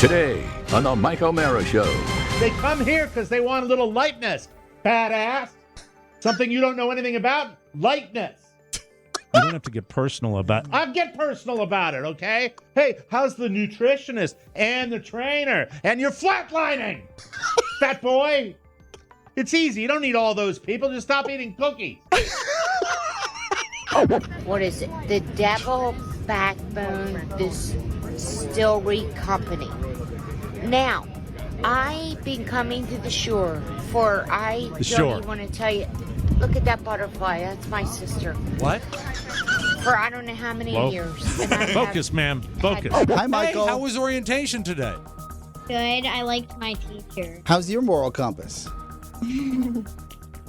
Today on the Mike O'Mara Show. They come here because they want a little lightness. Badass. Something you don't know anything about? Lightness. You don't have to get personal about it. I'll get personal about it, okay? Hey, how's the nutritionist and the trainer? And you're flatlining, fat boy. It's easy. You don't need all those people. Just stop eating cookies. What is it? The Devil Backbone Distillery Company. Now, I've been coming to the shore for, I don't even want to tell you. Look at that butterfly. That's my sister. What? For I don't know how many years. And I Focus, ma'am. Focus. Hi, Michael. Hey, how was orientation today? Good. I liked my teacher. How's your moral compass?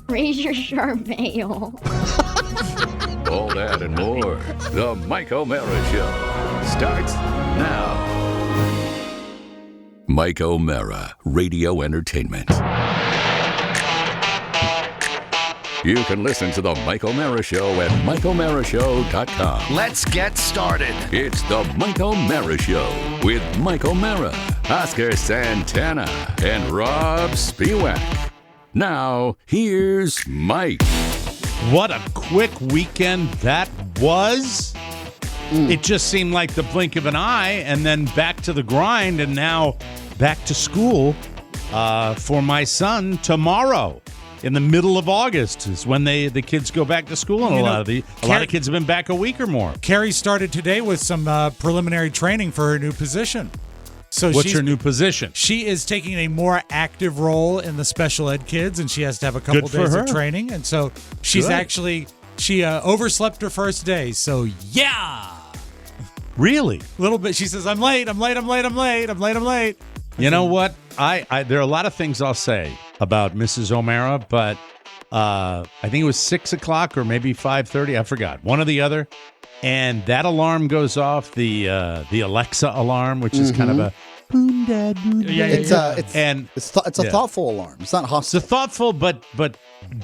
Raise your sharp ale. All that and more. The Mike O'Mara Show starts now. Mike O'Mara, Radio Entertainment. You can listen to the Mike O'Mara Show at MikeO'MaraShow.com. Let's get started. It's the Mike O'Mara Show with Mike O'Mara, Oscar Santana, and Robb Spiewak. Now, here's Mike. What a quick weekend that was. It just seemed like the blink of an eye, and then back to the grind, and now back to school for my son tomorrow. In the middle of August is when the kids go back to school, and a lot of kids have been back a week or more. Carrie started today with some preliminary training for her new position. So what's her new position? She is taking a more active role in the special ed kids, and she has to have a couple days of training. And so she's she overslept her first day. So yeah, really, a little bit. She says, "I'm late. You know what? I there are a lot of things I'll say about Mrs. O'Mara, but I think it was 6 o'clock or maybe 5:30. I forgot, one or the other. And that alarm goes off, the Alexa alarm, which is kind of a boom dad, boom dad. It's a thoughtful alarm. It's not hostile. It's a thoughtful but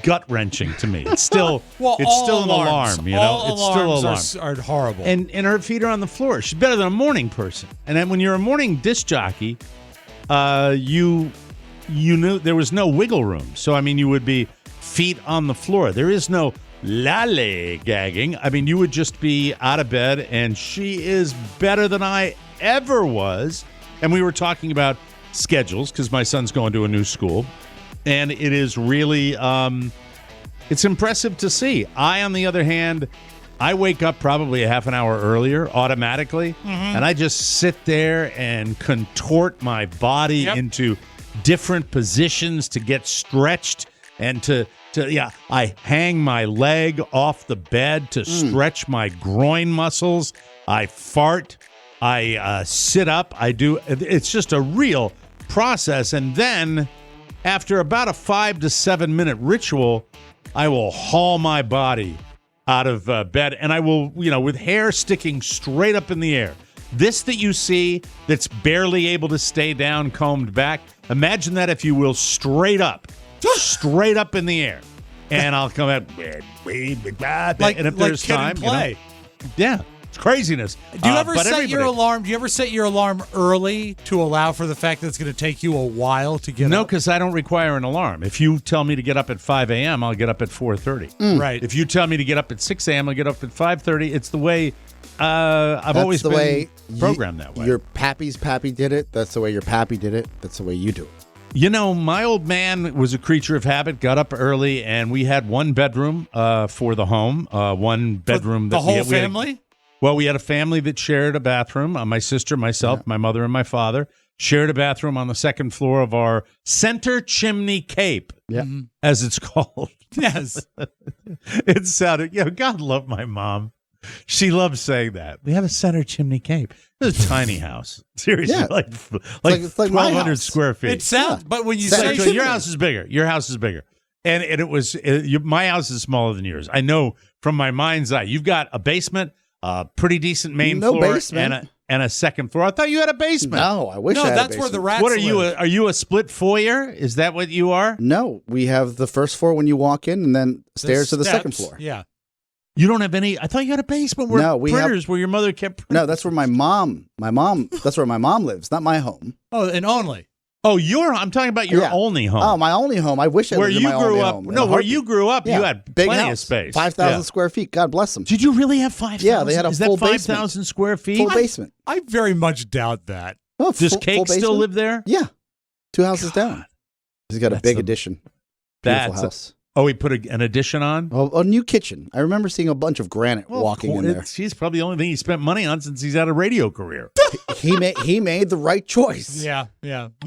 gut wrenching to me. It's still it's still an alarm, you know. All it's still an alarm. Are horrible. And her feet are on the floor. She's better than a morning person. And then when you're a morning disc jockey, you knew there was no wiggle room. So I mean, you would be feet on the floor. There is no lollygagging. I mean, you would just be out of bed, and she is better than I ever was. And we were talking about schedules because my son's going to a new school, and it is really it's impressive to see. I, on the other hand, I wake up probably a half an hour earlier automatically, and I just sit there and contort my body into different positions to get stretched and I hang my leg off the bed to stretch my groin muscles. I fart. I sit up. I do. It's just a real process. And then after about a 5 to 7 minute ritual, I will haul my body out of bed, and I will, with hair sticking straight up in the air. This that you see that's barely able to stay down, combed back, imagine that, if you will, straight up in the air. And I'll come out, and if there's time, play. It's craziness. Do you ever set your alarm? Do you ever set your alarm early to allow for the fact that it's going to take you a while to get up? No, because I don't require an alarm. If you tell me to get up at 5 a.m., I'll get up at 4:30. Right. If you tell me to get up at 6 a.m., I'll get up at 5:30. It's the way I've always been programmed that way. Your pappy's pappy did it. That's the way your pappy did it. That's the way you do it. My old man was a creature of habit, got up early, and we had one bedroom for the home, one bedroom. The whole family? We had a family that shared a bathroom. My sister, myself, my mother, and my father shared a bathroom on the second floor of our center chimney cape, as it's called. Yes. It sounded, God love my mom. She loves saying that. We have a center chimney cape. It's a tiny house. Seriously, like it's like 1,200 square feet. It sounds, but when you Center say your house is bigger. Your house is bigger. And it was, my house is smaller than yours. I know from my mind's eye. You've got a basement, a pretty decent main floor, basement. and a second floor. I thought you had a basement. No, I wish I had a that's basement. where the rats What are you? live. Are you a split foyer? Is that what you are? No, we have the first floor when you walk in, and then stairs to the second steps. floor. Yeah. You don't have any? I thought you had a basement where where your mother kept printers. No, that's where my mom, that's where my mom lives, not my home. Oh, and only. Oh, I'm talking about your only home. Oh, my only home. I wish I lived in my only home. No, where you grew up, you had big plenty house, of space. 5,000 square feet. God bless them. Did you really have 5,000? Yeah, they had a full basement. Is that 5,000 square feet? Full basement. I very much doubt that. Oh, Does Cake still live there? Yeah. 2 houses down. He's got a big addition. Beautiful house. Oh, he put an addition on? Oh, a new kitchen. I remember seeing a bunch of granite walking in there. She's probably the only thing he spent money on since he's had a radio career. he made the right choice. Yeah.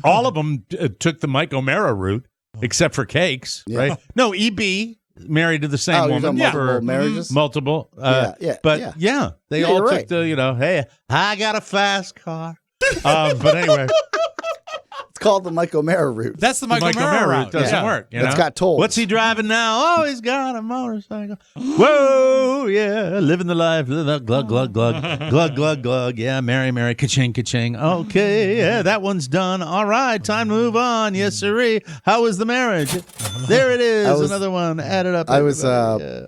All of them took the Mike O'Mara route, except for Cakes, right? No, EB married to the same woman. Multiple marriages? Multiple. But they all took the, hey, I got a fast car. But anyway. It's called the Mike O'Mara route. That's the Mike O'Mara route. Doesn't work. It's got tolls. What's he driving now? Oh, he's got a motorcycle. Whoa, yeah, living the life. Glug, glug, glug. Glug, glug, glug. Yeah, Mary, ka-ching, ka-ching. Okay, yeah, that one's done. All right, time to move on. Yes, sirree. How was the marriage? There it is. Another one. Add it up. I was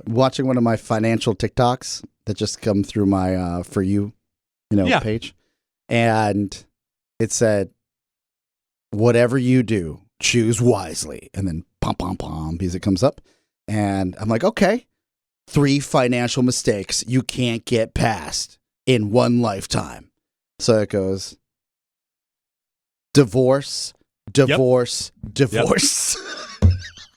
watching one of my financial TikToks that just come through my For You, page. And it said, whatever you do, choose wisely. And then pom, pom, pom, music comes up. And I'm like, okay, 3 financial mistakes you can't get past in one lifetime. So it goes, divorce.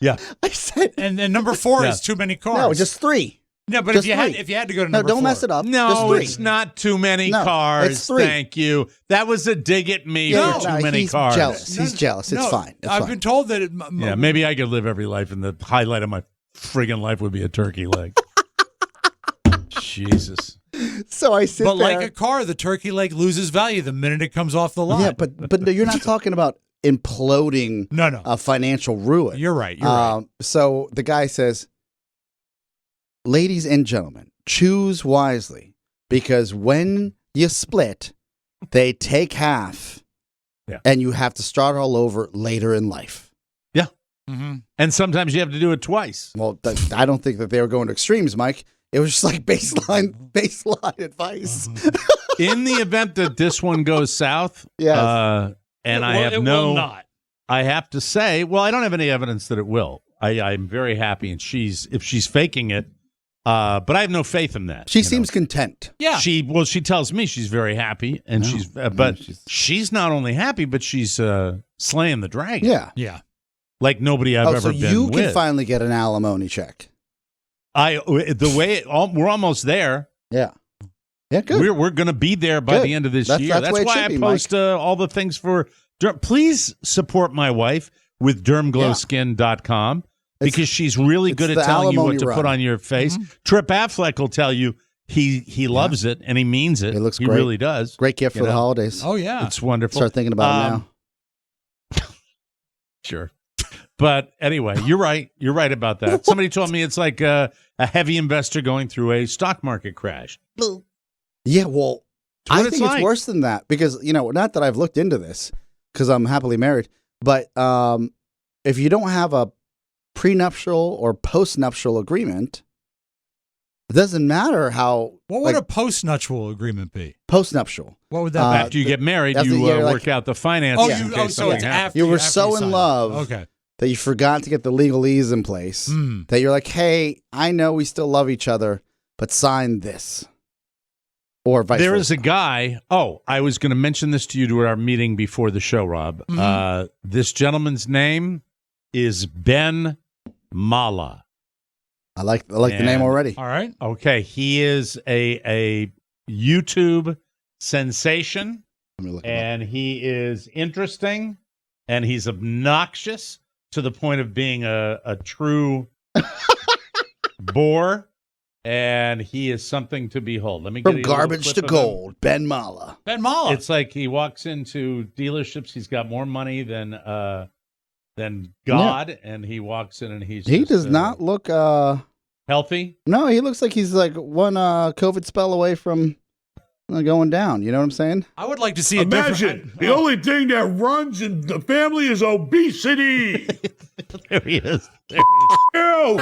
Yeah. I said. And then number 4 is too many cars. No, just 3. No, but if you had to go to number 4. Don't mess it up. No, it's not too many cars. It's 3. Thank you. That was a dig at me for too many cars. He's jealous. It's fine. I've been told that. Maybe I could live every life, and the highlight of my friggin' life would be a turkey leg. Jesus. So I sit there. But like a car, the turkey leg loses value the minute it comes off the line. Yeah, but no, you're not talking about imploding a financial ruin. You're right. So the guy says, ladies and gentlemen, choose wisely, because when you split, they take half, and you have to start all over later in life. Yeah. Mm-hmm. And sometimes you have to do it twice. Well, I don't think that they were going to extremes, Mike. It was just like baseline advice. In the event that this one goes south, I have to say, well, I don't have any evidence that it will. I'm very happy, and if she's faking it, but I have no faith in that. She seems content. Yeah. She tells me she's very happy, and she's not only happy, but she's slaying the dragon. Yeah. Yeah. Like nobody I've ever been with. You can finally get an alimony check. We're almost there. Yeah. Yeah, good. We're going to be there by the end of this year. That's why I post all the things for please support my wife with dermglowskin.com. Because she's really good at telling you what to put on your face. Mm-hmm. Trip Affleck will tell you he loves it and he means it. It looks great. He really does. Great gift for the holidays. Oh, yeah. It's wonderful. Start thinking about it now. Sure. But anyway, you're right. You're right about that. Somebody told me it's like a heavy investor going through a stock market crash. Yeah, well, I think it's worse than that because, not that I've looked into this because I'm happily married, but if you don't have a prenuptial or postnuptial agreement, it doesn't matter how. What would a postnuptial agreement be? Postnuptial. What would that be? After you get married, you work out the finances. So it's after you were so in love that you forgot to get the legalese in place that you're like, hey, I know we still love each other, but sign this. Or vice versa. There is a guy. Oh, I was going to mention this to you at our meeting before the show, Rob. Mm-hmm. This gentleman's name is Ben Mala. I like the name already. All right. Okay. He is a YouTube sensation. And he is interesting and he's obnoxious to the point of being a true bore. And he is something to behold. Let me get from garbage to gold. Ben Mala. Ben Mala. It's like he walks into dealerships. He's got more money than God, and he walks in and he does not look healthy. No, he looks like he's like one COVID spell away from going down. You know what I'm saying? I would like to see the only thing that runs in the family is obesity. There he is. We're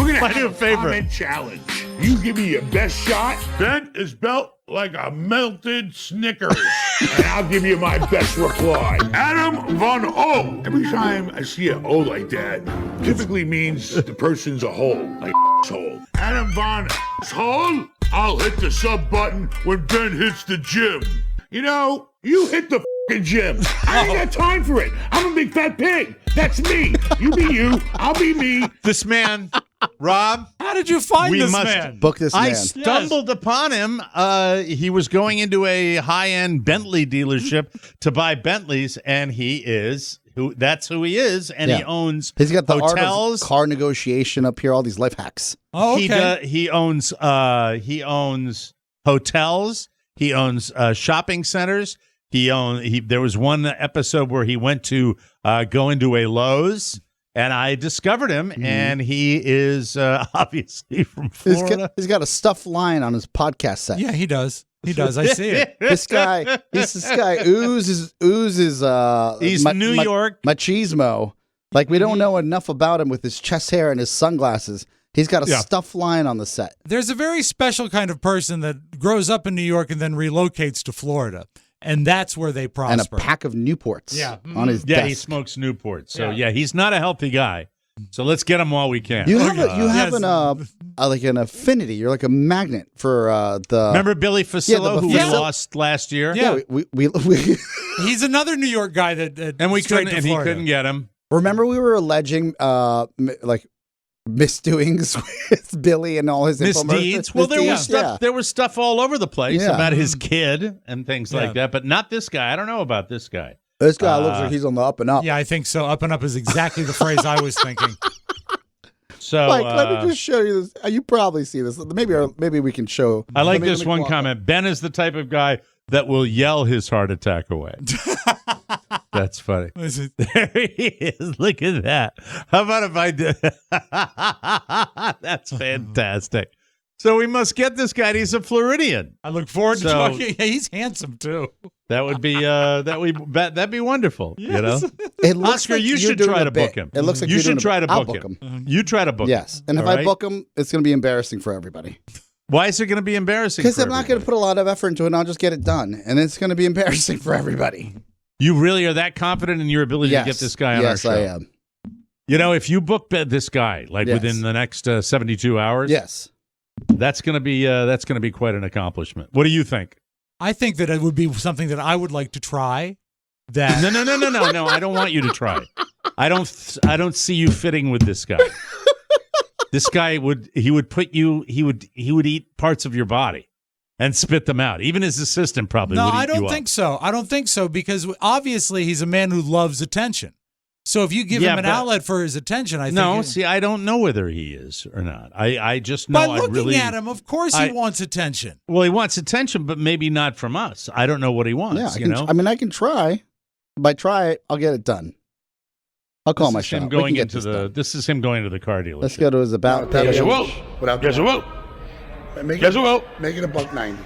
gonna My new favorite. Comment challenge. You give me your best shot. Ben is built like a melted Snickers. And I'll give you my best reply. Adam Von O. Every time I see an O like that, typically means the person's a hole, like hole. Adam Von Hole. I'll hit the sub button when Ben hits the gym. You know, you hit the f***ing gym. I ain't got time for it. I'm a big fat pig. That's me. You be you. I'll be me. This man, Rob. How did you find this man? Book this man. I stumbled upon him. He was going into a high-end Bentley dealership to buy Bentleys, and that's who he is, and he owns He's got the hotels. art of car negotiation up here, all these life hacks. Oh, okay. He owns hotels. He owns shopping centers. There was one episode where he went to go into a Lowe's, and I discovered him, and he is obviously from Florida. He's got a stuffed lion on his podcast set. Yeah, he does. He does. I see it. This guy oozes. He's New York machismo. Like, we don't know enough about him with his chest hair and his sunglasses. He's got a stuffed lion on the set. There's a very special kind of person that grows up in New York and then relocates to Florida. And that's where they prosper. And a pack of Newports on his desk. Yeah, he smokes Newports. So, he's not a healthy guy. So let's get him while we can. You have an affinity. You're like a magnet for the... Remember Billy Facillo, who we lost last year? Yeah. We He's another New York guy that he couldn't get him. Remember we were alleging misdoings with Billy and all his misdeeds. Well, there was stuff all over the place about his kid and things like that, but not this guy. I don't know about this guy. This guy looks like he's on the up and up. Yeah, I think so. Up and up is exactly the phrase I was thinking. So, Mike, let me just show you this. You probably see this. Maybe we can show. I like this one comment. Ben is the type of guy that will yell his heart attack away. That's funny. There he is. Look at that. How about if I do? That's fantastic. So we must get this guy. He's a Floridian. I look forward to talking. Yeah, he's handsome too. That would be that'd be wonderful. Yes. You know, it looks Oscar, like you should try to book him. It looks like you should try to I'll book him. You try to book him. Yes, and if I book him, it's going to be embarrassing for everybody. Why is it going to be embarrassing? Because I'm not going to put a lot of effort into it, and I'll just get it done, and it's going to be embarrassing for everybody. You really are that confident in your ability to get this guy on our show? Yes, I am. You know, if you book this guy within the next 72 hours, that's going to be quite an accomplishment. What do you think? I think that it would be something that I would like to try. That No, I don't want you to try. I don't see you fitting with this guy. This guy would eat parts of your body and spit them out. Even his assistant probably would eat you up. No, I don't think so because obviously he's a man who loves attention. So if you give him an outlet for his attention, I think... I don't know whether he is or not. I just know... By looking at him, of course he wants attention. Well, he wants attention, but maybe not from us. I don't know what he wants, I can try. If I try it, I'll get it done. I'll call my shop. This is him going to the car dealership. Let's go to his about... Guess what? Make it $1.90.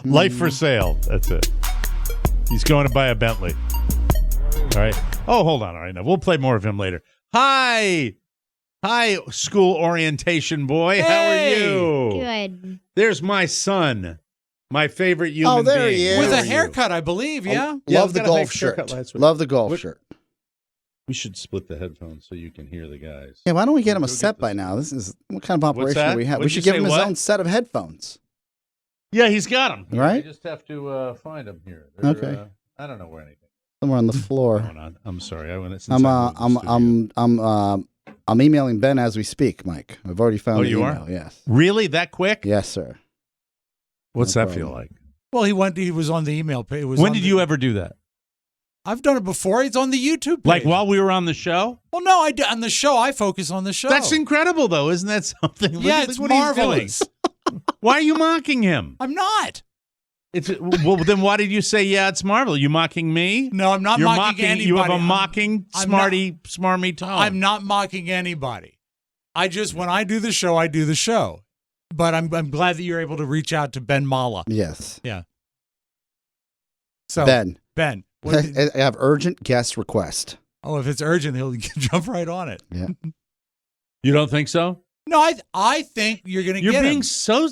Life for sale. That's it. He's going to buy a Bentley. All right. Oh, hold on. All right. Now we'll play more of him later. Hi, school orientation boy. Hey. How are you? Good. There's my son, my favorite human being. Oh, there he is. With a haircut, I believe. Yeah. Love the golf shirt. Love the golf shirt. We should split the headphones so you can hear the guys. Yeah. Why don't we get him a set by now? This is what kind of operation do we have? We should give him his own set of headphones. Yeah, he's got them. Right. I just have to find them here. Okay. I don't know where anything. Somewhere on the floor. I'm sorry. I'm emailing Ben as we speak, Mike. I've already found the email. Are? Yes. Really? That quick? Yes, sir. What's that feel like? Well, he was on the email page. When did you ever do that? I've done it before. It's on the YouTube page. Like while we were on the show? Well, no, on the show, I focus on the show. That's incredible, though. Isn't that something? Yeah, it's marvelous. Why are you mocking him? I'm not. Well, then why did you say, it's marvelous? You mocking me? No, I'm not mocking anybody. You have a smarmy tone. I'm not mocking anybody. When I do the show, I do the show. But I'm glad that you're able to reach out to Ben Mala. Yes. Yeah. So Ben. I have urgent guest request. Oh, if it's urgent, he'll jump right on it. Yeah. You don't think so? No, I think you're going to get him. You're being so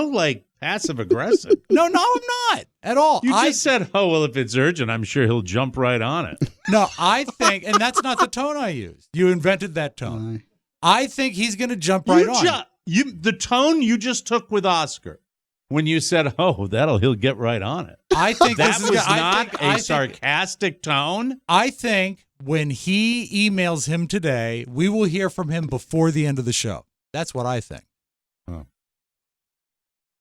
like passive aggressive. No, I'm not at all. You just said, "Oh well, if it's urgent, I'm sure he'll jump right on it." No, I think, and that's not the tone I used. You invented that tone. I think he's going to jump right on. The tone you just took with Oscar when you said, "Oh, he'll get right on it." I think that was not a sarcastic tone. I think when he emails him today, we will hear from him before the end of the show. That's what I think. Oh.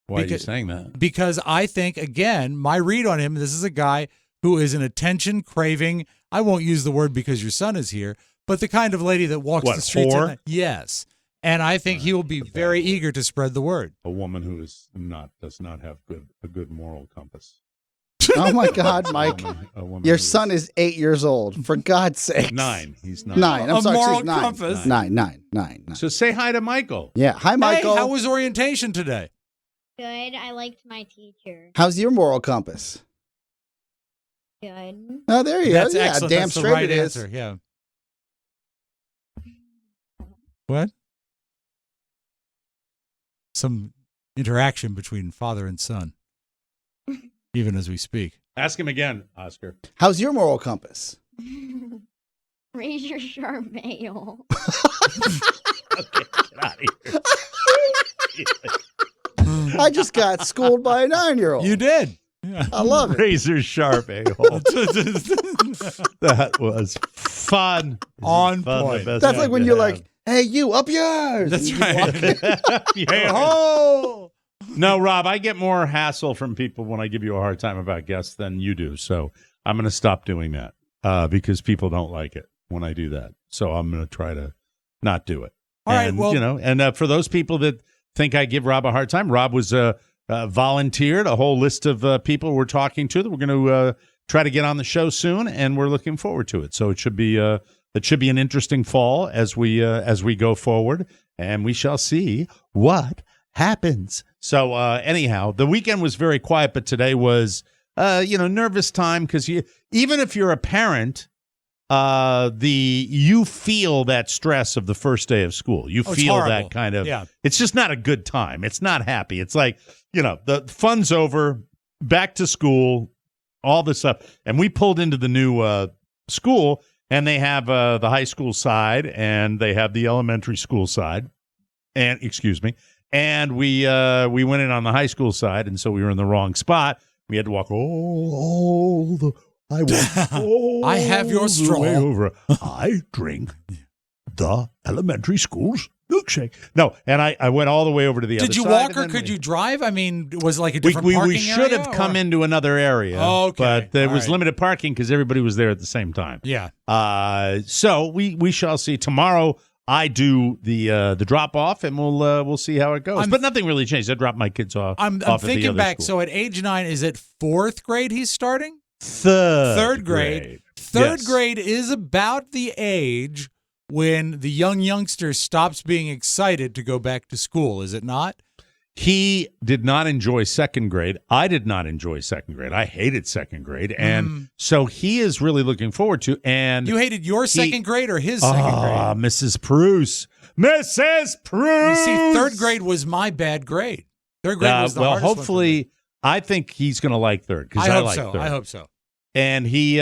Why are you saying that? Because I think, again, my read on him, this is a guy who is an attention-craving, I won't use the word because your son is here, but the kind of lady that walks the streets. Yes. And I think he will be very eager to spread the word. A woman who does not have a good moral compass. Oh my God, Mike! Your son is 8 years old. For God's sake, 9. He's 9. 9. I'm sorry, moral she's 9. compass. 9. So say hi to Michael. Yeah, hi, Michael. Hey, how was orientation today? Good. I liked my teacher. How's your moral compass? Good. Oh, there you go. That's Yeah, excellent. damn That's straight the right it is. answer. Yeah. What? Some interaction between father and son, even as we speak. Ask him again, Oscar. How's your moral compass? Razor sharp nail. Okay, get out of here. I just got schooled by a 9-year-old. You did. I love it. Razor sharp a-hole. That was fun. On point. That's like when you're like, "Hey, you, up yours." That's right. Hey, ho! No, Rob, I get more hassle from people when I give you a hard time about guests than you do. So I'm going to stop doing that because people don't like it when I do that. So I'm going to try to not do it. All right, well, and for those people that think I give Rob a hard time, Rob was volunteered a whole list of people we're talking to that we're going to try to get on the show soon, and we're looking forward to it. So it should be an interesting fall as we go forward, and we shall see what happens. So anyhow, the weekend was very quiet, but today was nervous time because even if you're a parent, you feel that stress of the first day of school. You feel that kind of, It's just not a good time. It's not happy. It's like, the fun's over, back to school, all this stuff. And we pulled into the new school, and they have the high school side, and they have the elementary school side. And we went in on the high school side, and so we were in the wrong spot. We had to walk I have your straw. Way over. I drink the elementary school's milkshake. No, and I went all the way over to the other side. Did you walk or could you drive? I mean, was it like a different parking area? We should have come into another area. Oh, okay. But there was limited parking because everybody was there at the same time. Yeah. So we shall see. Tomorrow I do the drop off, and we'll see how it goes. But nothing really changed. I dropped my kids off. I'm thinking back. School. So at age 9, is it 4th grade he's starting? Third grade. Third grade is about the age when the youngster stops being excited to go back to school, is it not? He did not enjoy 2nd grade. I did not enjoy 2nd grade. I hated 2nd grade. And so he is really looking forward to. And you hated your 2nd grade or his 2nd grade? Mrs. Bruce. Mrs. Bruce. You see, 3rd grade was my bad grade. 3rd grade was the hardest one hopefully, I think he's going to like 3rd because I like 3rd. I hope so. And he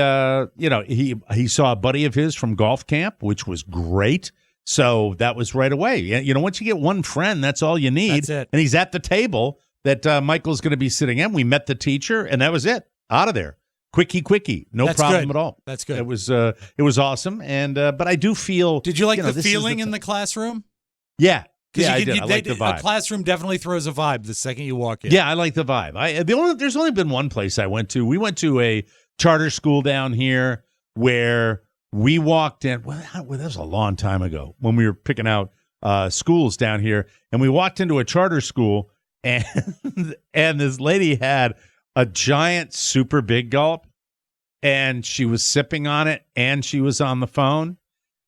saw a buddy of his from golf camp, which was great. So that was right away. Once you get one friend, that's all you need. That's it. And he's at the table that Michael's going to be sitting at. We met the teacher, and that was it. Out of there. Quickie. No problem at all. That's good. It was awesome. And but I do feel. Did you like the feeling in the classroom? Yeah. Yeah, I did. I like the vibe. A classroom definitely throws a vibe the second you walk in. Yeah, I like the vibe. There's only been one place I went to. We went to a charter school down here where we walked in. Well, that was a long time ago when we were picking out schools down here, and we walked into a charter school, and this lady had a giant, super big gulp, and she was sipping on it, and she was on the phone.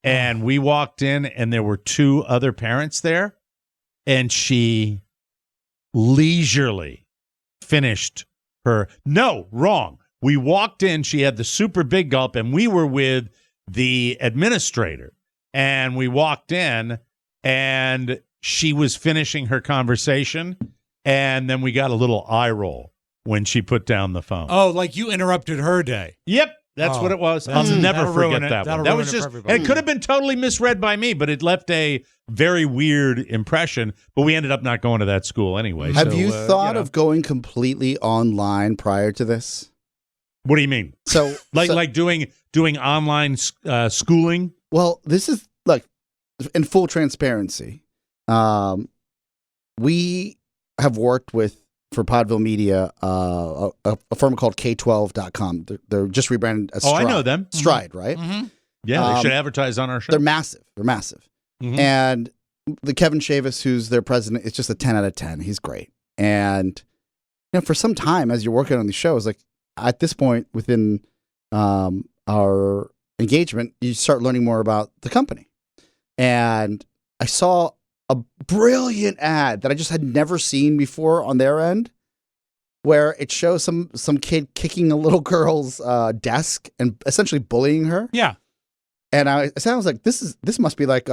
And we walked in, and there were 2 other parents there, and she leisurely finished her. No, wrong. We walked in, she had the super big gulp, and we were with the administrator. And we walked in, and she was finishing her conversation, and then we got a little eye roll when she put down the phone. Oh, like you interrupted her day. Yep. That's what it was. I'll never forget that one. That was just, and it could have been totally misread by me, but it left a very weird impression. But we ended up not going to that school anyway. Have you thought of going completely online prior to this? What do you mean? So, like doing online schooling? Well, this is like in full transparency. We have worked with, for Podville Media, a firm called K12.com. They're just rebranded as Stride. Oh, I know them. Stride, right? Mm-hmm. Yeah, they should advertise on our show. They're massive. Mm-hmm. And the Kevin Chavis, who's their president, is just a 10 out of 10. He's great. And for some time, as you're working on these shows, like at this point within our engagement, you start learning more about the company. And I saw a brilliant ad that I just had never seen before on their end, where it shows some kid kicking a little girl's desk and essentially bullying her. Yeah. And I was like, this must be like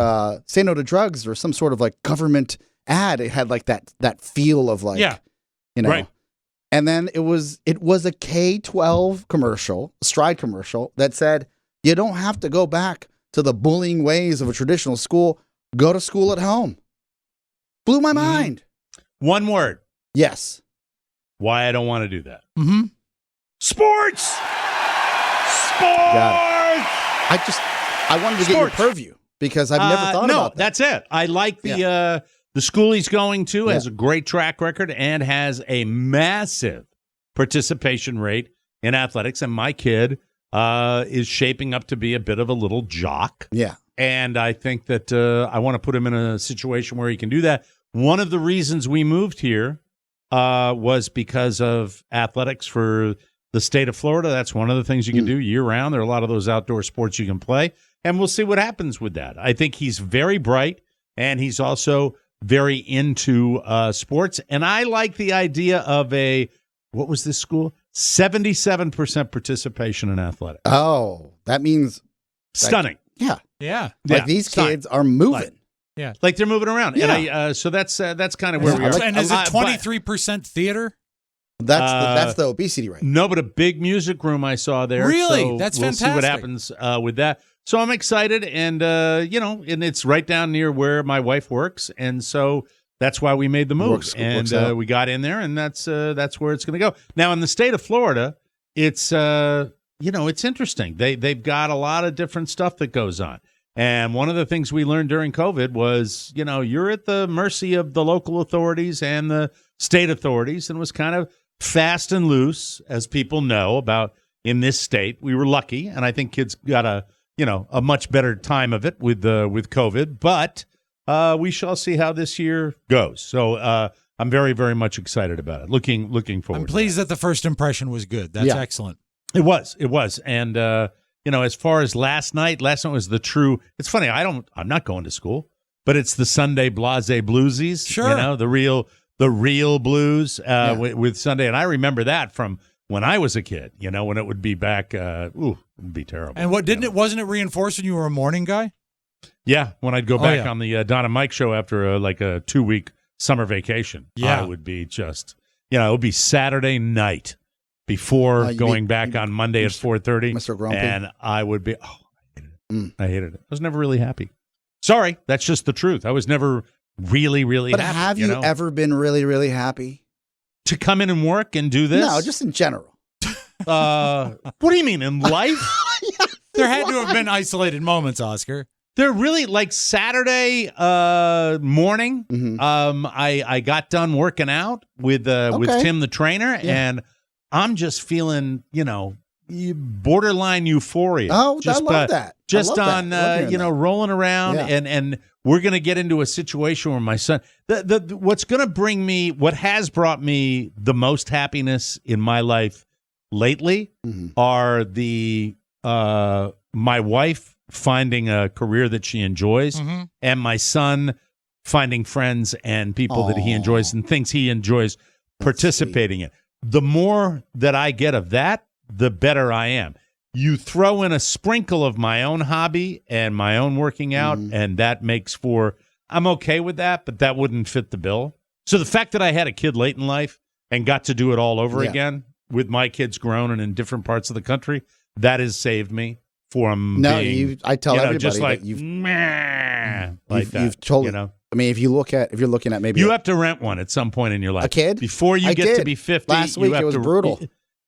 Say No to Drugs or some sort of like government ad. It had like that feel of like, Right. And then it was a K-12 commercial, Stride commercial that said, you don't have to go back to the bullying ways of a traditional school. Go to school at home. Blew my mind. One word. Yes. Why I don't want to do that. Mm-hmm. Sports. I wanted to get your purview because I've never thought about that. That's it. I like the school he's going to, has a great track record and has a massive participation rate in athletics. And my kid is shaping up to be a bit of a little jock. Yeah. And I think that I want to put him in a situation where he can do that. One of the reasons we moved here was because of athletics for the state of Florida. That's one of the things you can do year-round. There are a lot of those outdoor sports you can play, and we'll see what happens with that. I think he's very bright, and he's also very into sports. And I like the idea of what was this school? 77% participation in athletics. Oh, that means... Stunning. Yeah. Like these kids are moving. Like they're moving around. Yeah. And so that's kind of where we are. And is it 23% theater? That's the obesity rate. No, but a big music room I saw there. Really? So That's we'll fantastic. see what happens with that. So I'm excited, and and it's right down near where my wife works, and so that's why we made the move. Works and out. we got in there, and that's where it's going to go. Now in the state of Florida, it's it's interesting. They've got a lot of different stuff that goes on. And one of the things we learned during COVID was, you're at the mercy of the local authorities and the state authorities, and was kind of fast and loose, as people know about in this state. We were lucky, and I think kids got a much better time of it with COVID. But we shall see how this year goes. So I'm very, very much excited about it. Looking forward. I'm pleased that the first impression was good. That's excellent. It was, and as far as last night was the true. It's funny. I'm not going to school, but it's the Sunday blase bluesies. Sure, the real blues with Sunday, and I remember that from when I was a kid. When it would be back. It would be terrible. And wasn't it reinforced when you were a morning guy? Yeah, when I'd go back on the Don and Mike show after a 2-week summer vacation. Yeah, I would be just it would be Saturday night before going back on Monday at 4:30. Mr. Grumpy. And I would be, I hated it. I was never really happy. Sorry, that's just the truth. I was never really, really happy. But have you ever been really, really happy? To come in and work and do this? No, just in general. What do you mean, in life? There had to have been isolated moments, Oscar. They're really like Saturday morning. Mm-hmm. I got done working out with Tim the trainer, and I'm just feeling, borderline euphoria. Oh, I love that. Just on, rolling around, and we're going to get into a situation where my son, what has brought me the most happiness in my life lately are my wife finding a career that she enjoys, and my son finding friends and people that he enjoys and things he enjoys participating in. The more that I get of that, the better I am. You throw in a sprinkle of my own hobby and my own working out, and that makes for I'm okay with that, but that wouldn't fit the bill. So the fact that I had a kid late in life and got to do it all over again with my kids grown and in different parts of the country, that has saved me from being, I tell everybody just like, that you've told, I mean, if you're looking at maybe you have to rent one at some point in your life. A kid? Before you get to be 50. Last week it was brutal.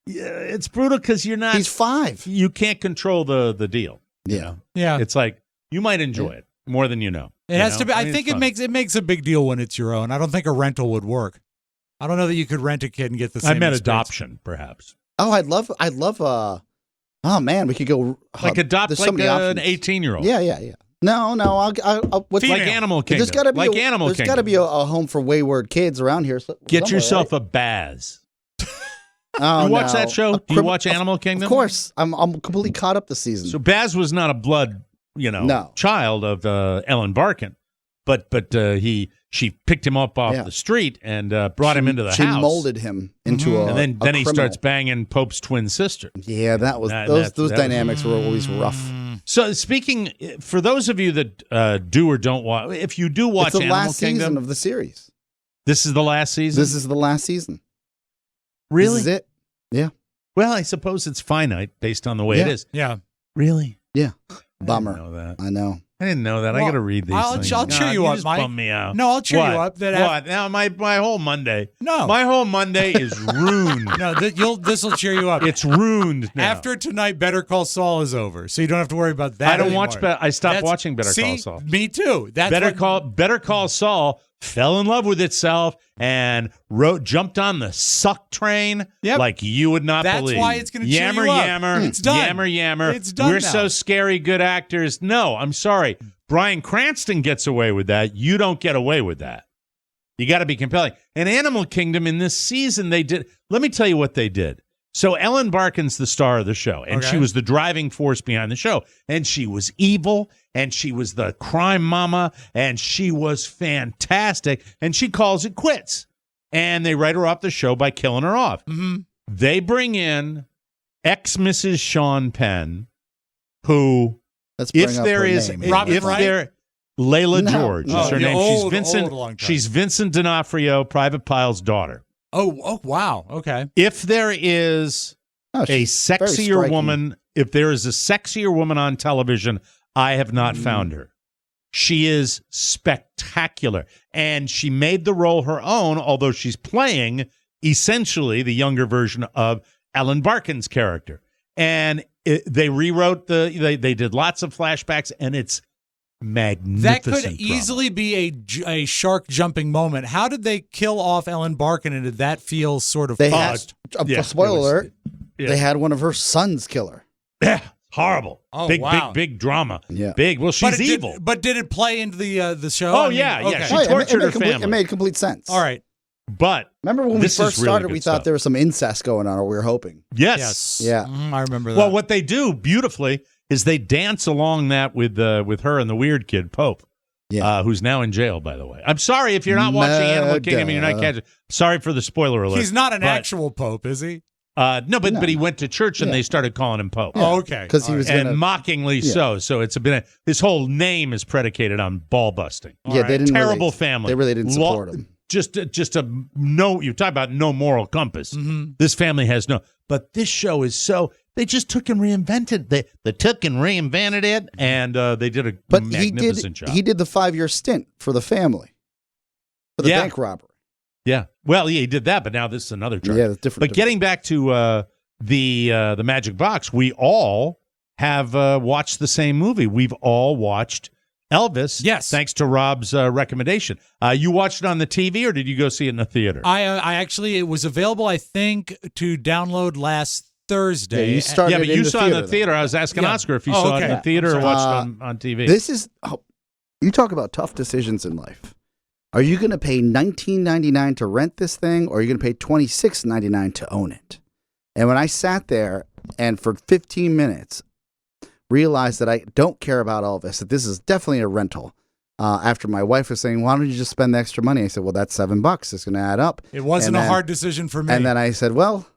Yeah, it's brutal because you're not. He's 5. You can't control the deal. Yeah. Yeah. It's like you might enjoy it more than you know. It has to be. I think it makes a big deal when it's your own. I don't think a rental would work. I don't know that you could rent a kid and get the same. I meant experience. adoption, perhaps. Oh, I'd love. Oh man, we could go like adopt like an 18-year-old. Yeah. No. I'll with like Animal Kingdom. There's got to be like Animal Kingdom. There's got to be a home for wayward kids around here. Get yourself a Baz. Oh, you watch that show? Do you watch Animal Kingdom? Of course. I'm completely caught up this season. So Baz was not a blood, child of Ellen Barkin, but she picked him up off the street and brought him into the house. She molded him into a and then he criminal. starts banging Pope's twin sister. Yeah, that was those dynamics were always rough. So speaking for those of you that do or don't watch, if you do watch it's the Animal last Kingdom, season of the series. This is the last season. This is the last season. Really? This is it. Yeah. Well, I suppose it's finite based on the way it is. Yeah. Really? Yeah. Bummer. I didn't know that. I know. I didn't know that. I got to read these things. I'll cheer you up, just Mike. bum me out. No, I'll cheer you up. What? Now my whole Monday. No. My whole Monday is ruined. No, this will cheer you up. It's ruined now. After tonight, Better Call Saul is over, so you don't have to worry about that. I don't anymore. watch. I stopped watching Better Call Saul. Me too. Better Call Saul fell in love with itself and jumped on the suck train like you would not believe. That's why it's going to cheer you up. Yammer. It's done. Yammer. It's done. We're now. so scary good actors. No, I'm sorry. Bryan Cranston gets away with that. You don't get away with that. You got to be compelling. And Animal Kingdom in this season, they did. Let me tell you what they did. So Ellen Barkin's the star of the show, and she was the driving force behind the show. And she was evil, and she was the crime mama, and she was fantastic. And she calls it quits. And they write her off the show by killing her off. Mm-hmm. They bring in ex-Mrs. Sean Penn, who, if there is, Layla George is her name. She's Vincent D'Onofrio, Private Pile's daughter. Oh, wow. Okay. If there is a sexier woman, on television, I have not found her. She is spectacular. And she made the role her own, although she's playing essentially the younger version of Ellen Barkin's character. And they rewrote they did lots of flashbacks, and it's magnificent. That could easily be a shark jumping moment. How did they kill off Ellen Barkin, and did that feel sort of forced? Spoiler alert, they had one of her sons kill her. Yeah, horrible. Oh, big drama. Yeah. Big. Well, she's evil. But did it play into the show? Oh, yeah. She tortured her family. It made complete sense. All right. But remember when we first started, we thought there was some incest going on, or we were hoping. Yes. Yeah. I remember that. Well, what they do beautifully is they dance along that with her and the weird kid, Pope, who's now in jail, by the way. I'm sorry if you're not watching Animal Kingdom and you're not catching. Sorry for the spoiler alert. He's not an actual Pope, is he? No, but he went to church and they started calling him Pope. Oh, okay. Because he was mockingly so. So it's his whole name is predicated on ball busting. Yeah, they didn't. Terrible family. They really didn't support him. Just a no. You talk about no moral compass. Mm-hmm. This family has no. But this show is so. They just took and reinvented. They took and reinvented it, and they did a magnificent job. He did the 5-year stint for the family for the bank robbery. Yeah. Well, he did that, but now this is another charge. Yeah, it's different. But getting back to the Magic Box, we all have watched the same movie. We've all watched Elvis. Yes. Thanks to Robb's recommendation. You watched it on the TV, or did you go see it in the theater? I actually, it was available, I think, to download last Thursday. Yeah, you started but you saw it in the theater. I was asking Oscar if you saw it in the theater or watched it on TV. This is you talk about tough decisions in life. Are you going to pay $19.99 to rent this thing, or are you going to pay $26.99 to own it? And when I sat there and for 15 minutes realized that I don't care about Elvis, that this is definitely a rental. After my wife was saying, "Why don't you just spend the extra money?" I said, "Well, that's $7. It's going to add up." It wasn't a hard decision for me. And then I said, "Well,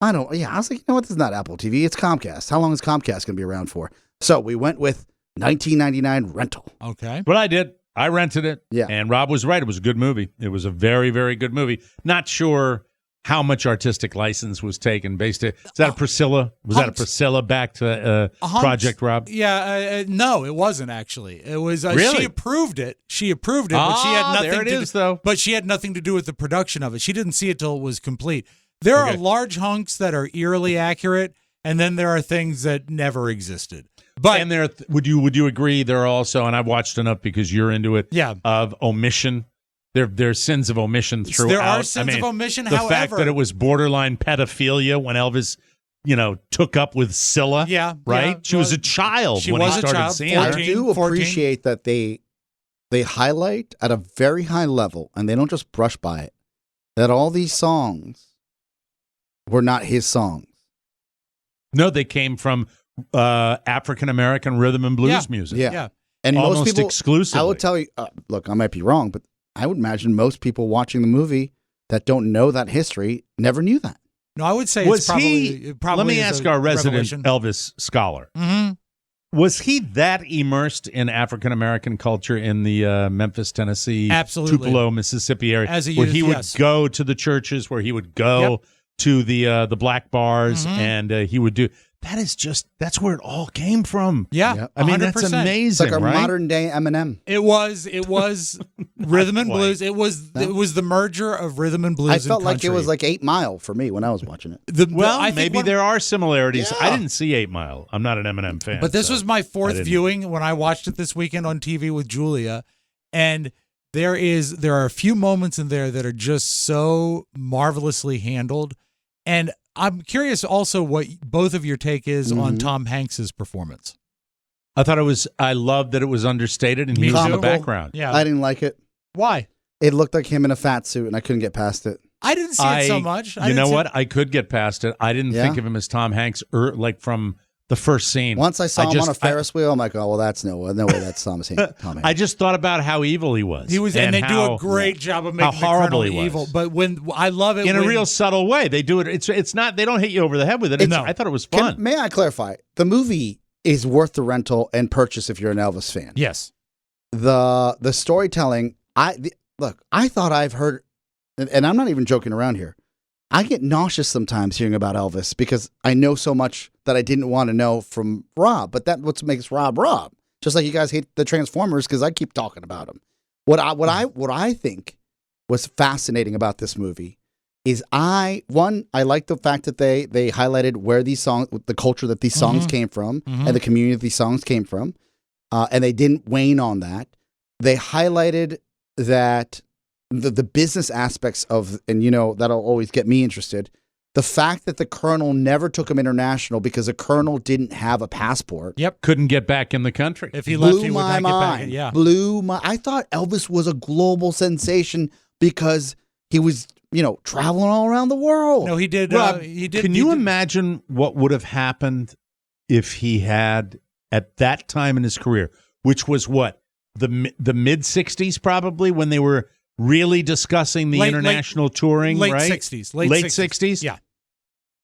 I don't." Yeah, I was like, "You know what? This is not Apple TV. It's Comcast. How long is Comcast going to be around for?" So we went with $19.99 rental. Okay. What I did, I rented it. Yeah. And Rob was right. It was a good movie. It was a very, very good movie. Not sure how much artistic license was taken based it. Is that a Priscilla? Was that a Priscilla back to Project Rob? Yeah, no, it wasn't actually. It was Really? She approved it. But she had nothing there it to is, though. But she had nothing to do with the production of it. She didn't see it till it was complete. There are large hunks that are eerily accurate, and then there are things that never existed. But And there, would you agree? There are also, and I've watched enough because you're into it. Yeah. Of omission. There's sins of omission throughout. There are sins of omission. The However, fact that it was borderline pedophilia when Elvis, took up with Scylla. Yeah, right. yeah, she was a child she when was he a started child, seeing 14. her. I do 14. appreciate that they highlight at a very high level, and they don't just brush by it, that all these songs were not his songs. No, they came from African American rhythm and blues music. Yeah. And Almost most people, exclusively. I will tell you, look, I might be wrong, but I would imagine most people watching the movie that don't know that history never knew that. No, I would say Was it's probably. he? It probably Let me is ask a our resident revelation. Elvis scholar. Mm-hmm. Was he that immersed in African American culture in the Memphis, Tennessee, Absolutely. Tupelo, Mississippi area, As a where youth, he would yes. go to the churches, where he would go to the black bars, Mhm. and he would do. That's where it all came from. Yeah, Yep. I mean, 100%. that's amazing, It's like our right? modern day Eminem. It was rhythm and quite. blues. It was the merger of rhythm and blues. I felt and like it country. was like 8 Mile for me when I was watching it. I think maybe one- there are similarities. Yeah. I didn't see 8 Mile. I'm not an Eminem fan. But this so was my I fourth didn't- viewing when I watched it this weekend on TV with Julia, and there are a few moments in there that are just so marvelously handled, and I'm curious also what both of your take is on Tom Hanks's performance. I loved that it was understated and he Me was in the too. background. Yeah, I didn't like it. why? It looked like him in a fat suit, and I couldn't get past it. I didn't see it so much. You know what? I could get past it. I didn't Yeah? think of him as Tom Hanks, like from the first scene. Once I saw him on a Ferris wheel, I'm like, oh, well, that's no way that's Tom Hanks. I just thought about how evil he was. He was, and they do how- a great job of making how horrible the he Colonel was. evil. But when I love it in when, a real subtle way. They do it. It's not. They don't hit you over the head with it. No. I thought it was fun. May I clarify? The movie is worth the rental and purchase if you're an Elvis fan. Yes, The storytelling, I thought I've heard, and I'm not even joking around here. I get nauseous sometimes hearing about Elvis because I know so much that I didn't want to know from Rob. But that's what makes Rob Rob. Just like you guys hate the Transformers because I keep talking about them. What I think was fascinating about this movie is I like the fact that they highlighted where these songs, the culture that these songs came from, and the community that these songs came from, and they didn't wane on that. They highlighted that the business aspects of, and that'll always get me interested. The fact that the Colonel never took him international because the Colonel didn't have a passport. Yep. Couldn't get back in the country. If he left, Blew he would my not get back. mind. Yeah. I thought Elvis was a global sensation because he was, traveling all around the world. No, he did. Rob, He did. can he you did- imagine what would have happened if he had, at that time in his career, which was what, the mid 60s probably, when they were really discussing the international touring, late right? 60s. Late 60s? Yeah.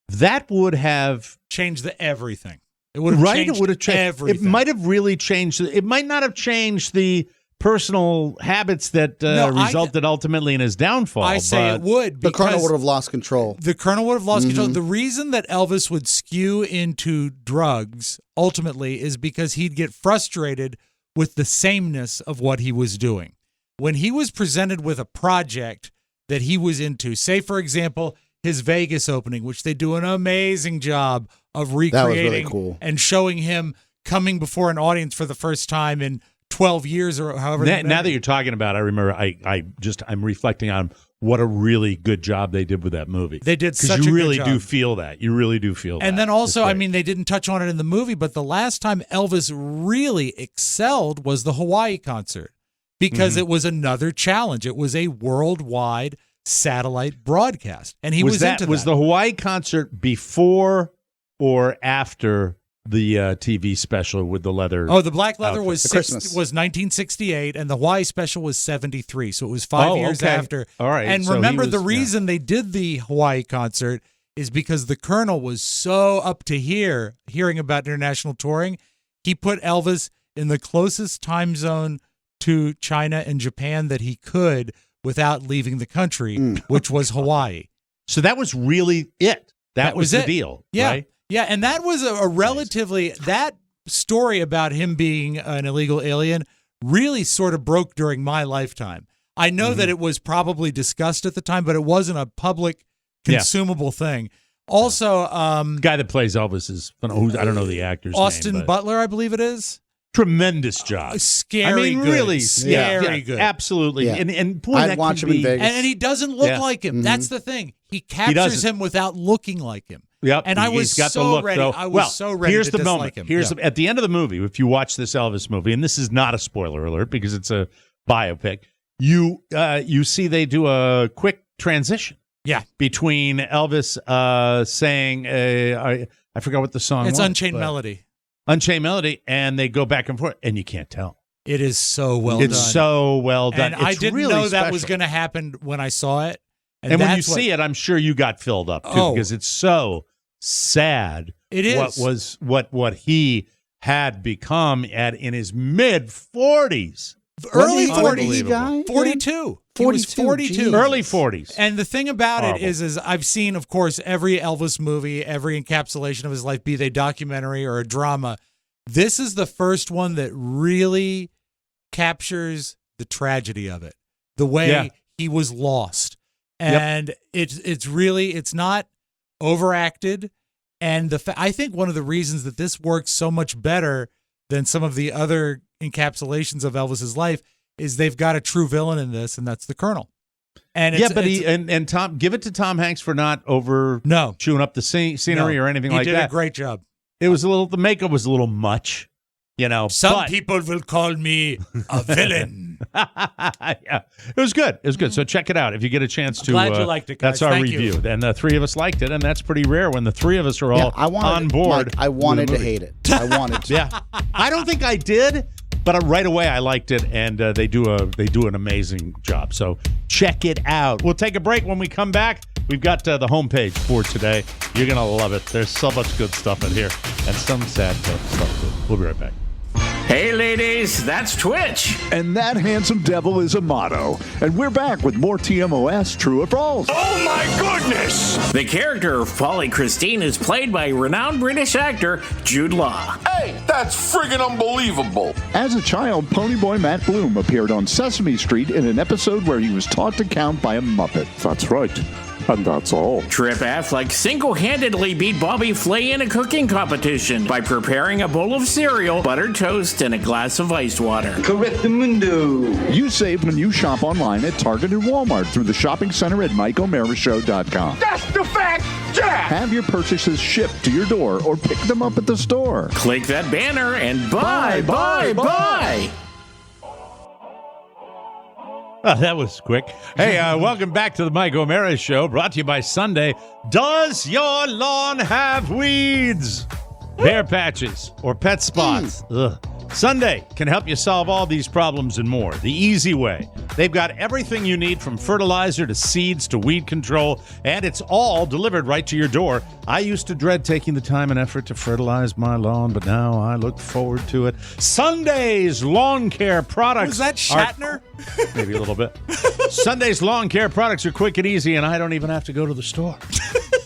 That would have Changed everything. It would have changed it would have changed everything. It might have really changed. It might not have changed the personal habits that resulted ultimately in his downfall. I say but it would. The Colonel because would have lost control. The Colonel would have lost control. The reason that Elvis would skew into drugs ultimately is because he'd get frustrated with the sameness of what he was doing. When he was presented with a project that he was into, say, for example, his Vegas opening, which they do an amazing job of recreating really cool. and showing him coming before an audience for the first time in 12 years or however. Now that you're talking about it, I remember I'm reflecting on what a really good job they did with that movie. They did such a because you good really job. do feel that. You really do feel that. And then also, It's I great. mean, they didn't touch on it in the movie, but the last time Elvis really excelled was the Hawaii concert because it was another challenge. It was a worldwide satellite broadcast, and he was into that. Was the Hawaii concert before or after the TV special with the leather? Oh, the black leather outfit? was The Christmas. was 1968, and the Hawaii special was 73. So it was 5 years okay. after. All right. And So he remember, was- the reason they did the Hawaii concert is because the Colonel was so up to hearing about international touring. He put Elvis in the closest time zone to China and Japan that he could without leaving the country, which was Hawaii. So that was really it. That was the deal. Yeah. Right? Yeah. And that was a relatively, that story about him being an illegal alien really sort of broke during my lifetime. I know that it was probably discussed at the time, but it wasn't a public consumable thing. Also, guy that plays Elvis is, I don't know the actor's Austin name. Butler, I believe it is. Tremendous job. Scary good. Really scary good. Absolutely. Yeah. And boy, I'd that watch can him in be, Vegas. And he doesn't look like him. That's the thing. He captures him without looking like him. Yep. And I was He's got so the look, ready. though. I was so ready here's to the dislike moment. him. Here's at the end of the movie, if you watch this Elvis movie, and this is not a spoiler alert because it's a biopic, you see they do a quick transition. Yeah. Between Elvis saying, I forgot what the song was. It's Unchained Melody. Unchained Melody, and they go back and forth, and you can't tell. It is so well done. It's so well done. And I didn't really know that was special. going to happen when I saw it. And when you see it, I'm sure you got filled up too, because it's so sad. It is what he had become in his mid 40s, early What 40s, guy? 42. He was 42. Jesus. early 40s. And the thing about Horrible. it is I've seen, of course, every Elvis movie, every encapsulation of his life, be they documentary or a drama. This is the first one that really captures the tragedy of it, the way he was lost. And it's not overacted. And I think one of the reasons that this works so much better than some of the other encapsulations of Elvis's life is they've got a true villain in this, and that's the Colonel. And And Tom, give it to Tom Hanks for not chewing up the scenery or anything like that. He did a great job. It was the makeup was a little much, Some people will call me a villain. Yeah, it was good. It was good. So check it out if you get a chance to. Glad you liked it, guys. That's our Thank review, you. and the three of us liked it, and that's pretty rare when the three of us are all on board. Mike, I wanted to hate it. I wanted to. Yeah, I don't think I did, but right away I liked it, and they do an amazing job. So check it out. We'll take a break. When we come back, we've got the homepage for today. You're gonna love it. There's so much good stuff in here, and some sad stuff too. We'll be right back. Hey, ladies, that's Twitch. And that handsome devil is a motto. And we're back with more TMOS True or False. Oh, my goodness! The character of Polly Christine is played by renowned British actor Jude Law. Hey, that's friggin' unbelievable. As a child, Ponyboy Matt Bloom appeared on Sesame Street in an episode where he was taught to count by a Muppet. That's right. And that's all. Trip Affleck single-handedly beat Bobby Flay in a cooking competition by preparing a bowl of cereal, buttered toast, and a glass of ice water. Correctamundo. You save when you shop online at Target and Walmart through the shopping center at MikeOMaraShow.com. That's the fact, Jack! Have your purchases shipped to your door or pick them up at the store. Click that banner and buy. Oh, that was quick. Hey, welcome back to the Mike O'Mara Show, brought to you by Sunday. Does your lawn have weeds? Bare patches or pet spots? Ugh. Sunday can help you solve all these problems and more the easy way. They've got everything you need from fertilizer to seeds to weed control, and it's all delivered right to your door. I used to dread taking the time and effort to fertilize my lawn, but now I look forward to it. Sunday's lawn care products. Was that Shatner? Maybe a little bit. Sunday's lawn care products are quick and easy, and I don't even have to go to the store.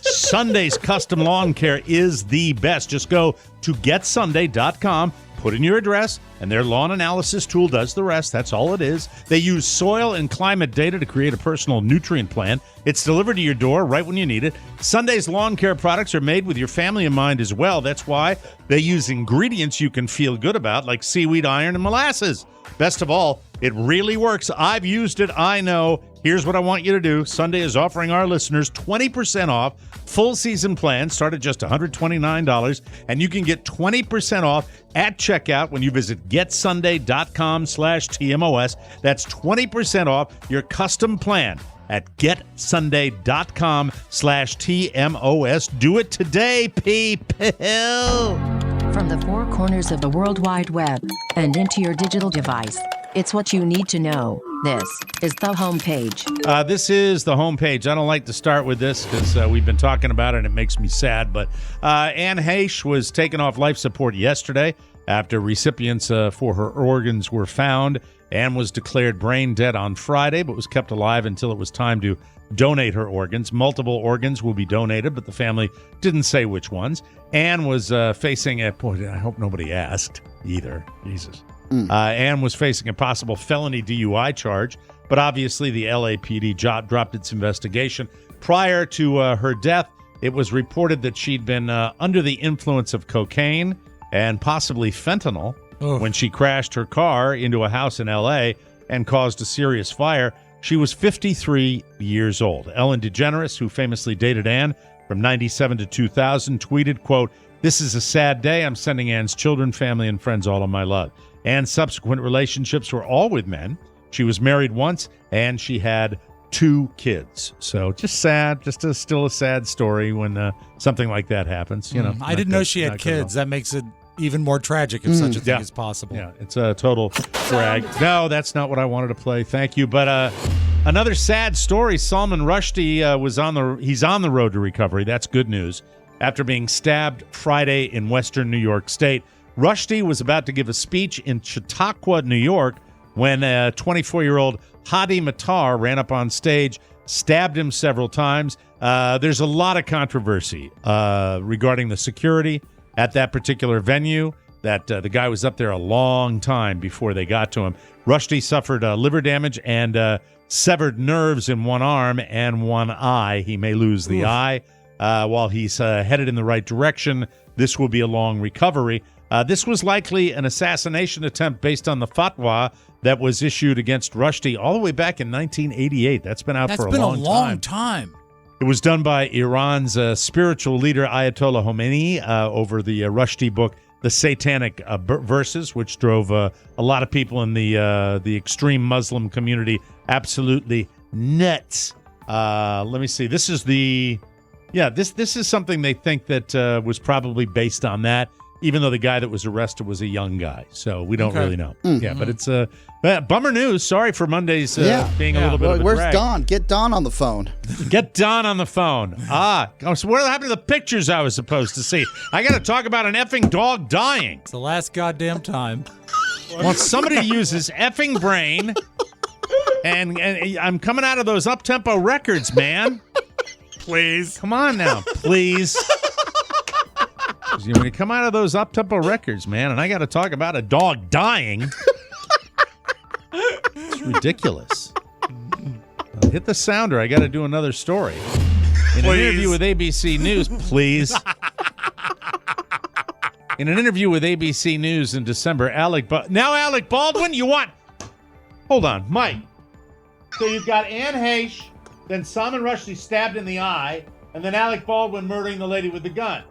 Sunday's custom lawn care is the best. Just go to getsunday.com. Put in your address, and their lawn analysis tool does the rest. That's all it is. They use soil and climate data to create a personal nutrient plan. It's delivered to your door right when you need it. Sunday's lawn care products are made with your family in mind as well. That's why they use ingredients you can feel good about, like seaweed iron and molasses. Best of all, it really works. I've used it. I know. Here's what I want you to do. Sunday is offering our listeners 20% off full season plans. Start at just $129, and you can get 20% off at checkout when you visit getsunday.com/TMOS. That's 20% off your custom plan at getsunday.com/TMOS. Do it today, people. From the four corners of the World Wide Web and into your digital device, it's what you need to know. This is the homepage. This is the homepage. I don't like to start with this because we've been talking about it and it makes me sad. But Anne Heche was taken off life support yesterday after recipients for her organs were found. Anne was declared brain dead on Friday, but was kept alive until it was time to donate her organs. Multiple organs will be donated, but the family didn't say which ones. Anne was facing a... Boy, I hope nobody asked either. Jesus. Anne was facing a possible felony DUI charge, but obviously the LAPD dropped its investigation. Prior to her death, it was reported that she'd been under the influence of cocaine and possibly fentanyl when she crashed her car into a house in L.A. and caused a serious fire. She was 53 years old. Ellen DeGeneres, who famously dated Anne from 1997 to 2000, tweeted, quote, "This is a sad day. I'm sending Anne's children, family, and friends all of my love." Anne's subsequent relationships were all with men. She was married once, and she had 2 kids. So just sad, still a sad story when something like that happens. You know, I didn't know she had kids. That makes it even more tragic if such a thing is possible. Yeah, it's a total drag. No, that's not what I wanted to play. Thank you. But another sad story. Salman Rushdie he's on the road to recovery. That's good news. After being stabbed Friday in western New York State, Rushdie was about to give a speech in Chautauqua, New York, when a 24-year-old Hadi Matar ran up on stage, stabbed him several times. There's a lot of controversy regarding the security at that particular venue, that the guy was up there a long time before they got to him. Rushdie suffered liver damage and severed nerves in one arm and one eye. He may lose the eye. While he's headed in the right direction, this will be a long recovery. This was likely an assassination attempt based on the fatwa that was issued against Rushdie all the way back in 1988. That's been out for a long time. That's been a long time. It was done by Iran's spiritual leader Ayatollah Khomeini over the Rushdie book, The Satanic Verses, which drove a lot of people in the extreme Muslim community absolutely nuts. Let me see. This is this is something they think that was probably based on that, even though the guy that was arrested was a young guy. So we don't really know. Yeah, but it's bummer news. Sorry for Monday's being a little bit of a Where's drag. Don? Get Don on the phone. Get Don on the phone. So what happened to the pictures I was supposed to see? I got to talk about an effing dog dying. It's the last goddamn time. Want somebody to use his effing brain, and I'm coming out of those up-tempo records, man. Please. Come on now, please. When you come out of those up-tempo records, man, and I got to talk about a dog dying, it's ridiculous. Hit the sounder. I got to do another story. In an interview with ABC News, please. In an interview with ABC News in December, Alec Baldwin, you want... Hold on, Mike. So you've got Anne Heche, then Salman Rushdie stabbed in the eye, and then Alec Baldwin murdering the lady with the gun.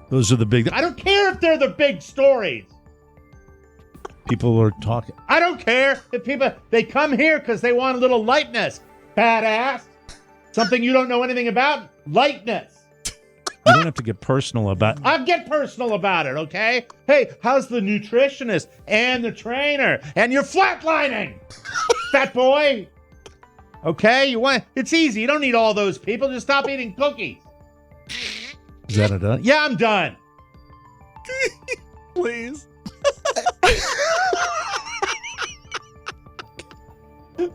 Those are the big... I don't care if they're the big stories. People are talking. I don't care if people... They come here because they want a little lightness. Badass. Something you don't know anything about. Lightness. You don't have to get personal about... I'll get personal about it, okay? Hey, how's the nutritionist and the trainer? And you're flatlining, fat boy. Okay? It's easy. You don't need all those people. Just stop eating cookies. Is that it done? Yeah, I'm done. Please. Can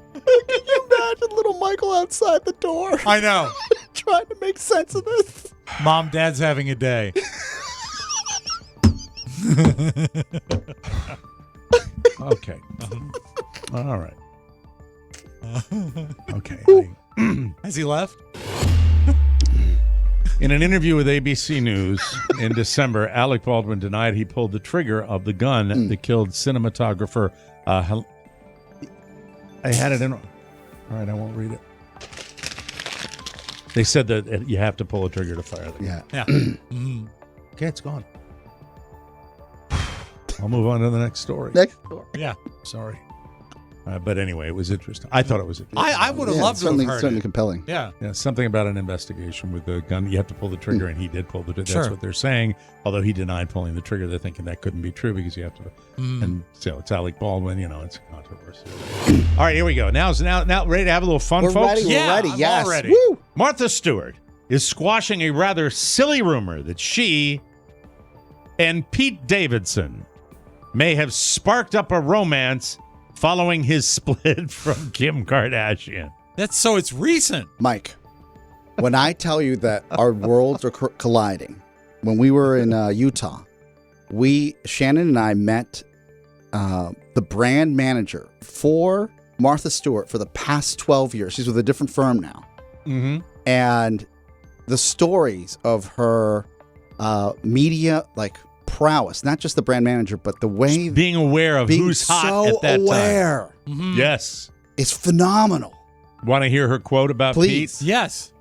you imagine little Michael outside the door? I know. Trying to make sense of this. Mom, Dad's having a day. Okay. All right. Okay. Has he left? In an interview with ABC News in December, Alec Baldwin denied he pulled the trigger of the gun that killed cinematographer. I had it in. All right, I won't read it. They said that you have to pull a trigger to fire the gun. Yeah. Okay, it's gone. I'll move on to the next story. Yeah. Sorry. But anyway, it was interesting. I thought it was interesting. I would have loved to have heard certainly it. compelling. Yeah. Yeah, something about an investigation with the gun. You have to pull the trigger, and he did pull the trigger. Sure. That's what they're saying. Although he denied pulling the trigger, they're thinking that couldn't be true because you have to. And so it's Alec Baldwin. It's controversial. All right, here we go. Now ready to have a little fun, We're folks? ready. We're ready. I'm Yes. all ready. Woo! Martha Stewart is squashing a rather silly rumor that she and Pete Davidson may have sparked up a romance following his split from Kim Kardashian. It's recent. Mike, when I tell you that our worlds are colliding, when we were in Utah, Shannon and I met the brand manager for Martha Stewart for the past 12 years. She's with a different firm now. Mm-hmm. And the stories of her media prowess, not just the brand manager, but the way being aware of who's hot at that time. Mm-hmm. Yes. It's phenomenal. Want to hear her quote about Please. Pete? Yes.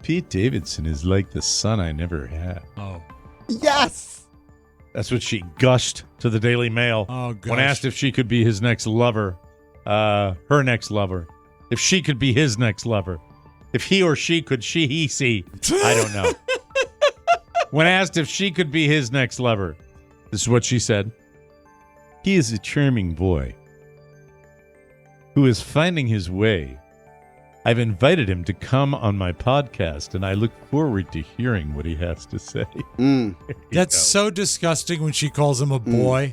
Pete Davidson is like the son I never had. Oh. Yes. That's what she gushed to the Daily Mail when asked if she could be his next lover, her next lover, if she could be his next lover, if he or she could he see. I don't know. When asked if she could be his next lover, this is what she said. He is a charming boy who is finding his way. I've invited him to come on my podcast, and I look forward to hearing what he has to say. That's so disgusting when she calls him a boy.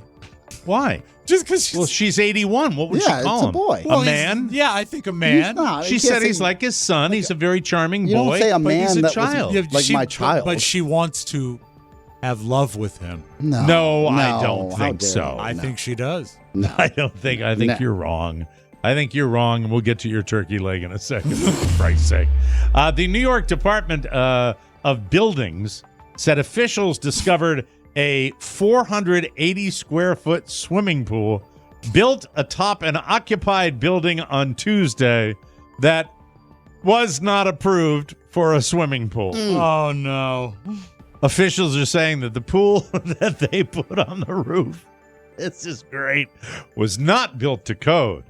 Why? Just because she's 81. What would she call him? It's a boy. Well, a man? Yeah, I think a man. She said he's like his son. He's a very charming you boy. Don't say a but man he's a that child. was my child. But she wants to have love with him. No, I don't think dare so. I think she does. No. I think you're wrong. I think you're wrong, and we'll get to your turkey leg in a second, for Christ's sake. The New York Department of Buildings said officials discovered a 480-square-foot swimming pool built atop an occupied building on Tuesday that was not approved for a swimming pool. Oh, no. Officials are saying that the pool that they put on the roof, this is great, was not built to code.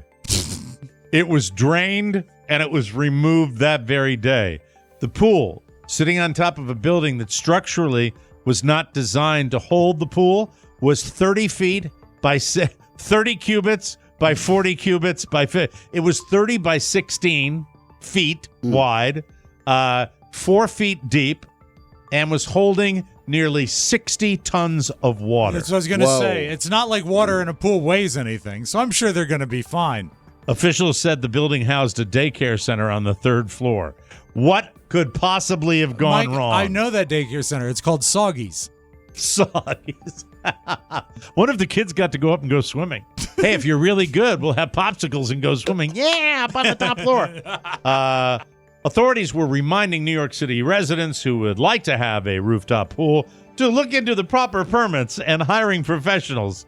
It was drained and it was removed that very day. The pool, sitting on top of a building that structurally was not designed to hold the pool, was 30 feet by 30 cubits by 40 cubits by 50. It was 30 by 16 feet wide, 4 feet deep, and was holding nearly 60 tons of water. That's what I was going to say. It's not like water in a pool weighs anything, so I'm sure they're going to be fine. Officials said the building housed a daycare center on the third floor. What could possibly have gone Mike, wrong? I know that daycare center. It's called Soggy's. Soggy's. What if the kids got to go up and go swimming? Hey, if you're really good, we'll have popsicles and go swimming. Yeah, up on the top floor. Authorities were reminding New York City residents who would like to have a rooftop pool to look into the proper permits and hiring professionals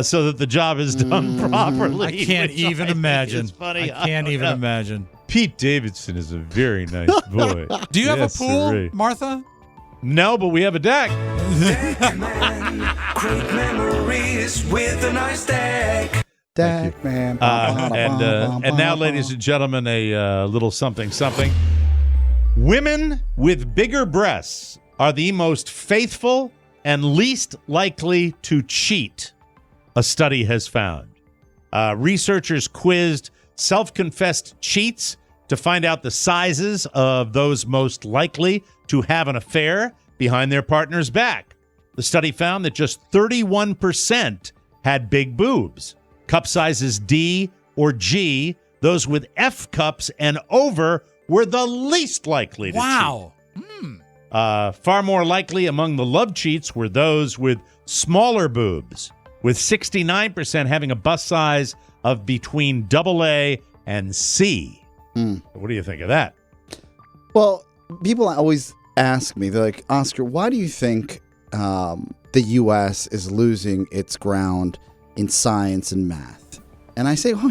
so that the job is done properly. I can't even imagine. Funny. I can't even imagine. Pete Davidson is a very nice boy. Do you have a pool, sirree. Martha? No, but we have a deck. Great memories with a nice deck. Deck man. And now, ladies and gentlemen, a little something. Women with bigger breasts are the most faithful and least likely to cheat, a study has found. Researchers quizzed self-confessed cheats to find out the sizes of those most likely to have an affair behind their partner's back. The study found that just 31% had big boobs. Cup sizes D or G, those with F cups and over, were the least likely to cheat. Wow. Far more likely among the love cheats were those with smaller boobs, with 69% having a bust size of between AA and C. What do you think of that? Well, people always ask me, they're like, Oscar, why do you think the U.S. is losing its ground in science and math? And I say, well,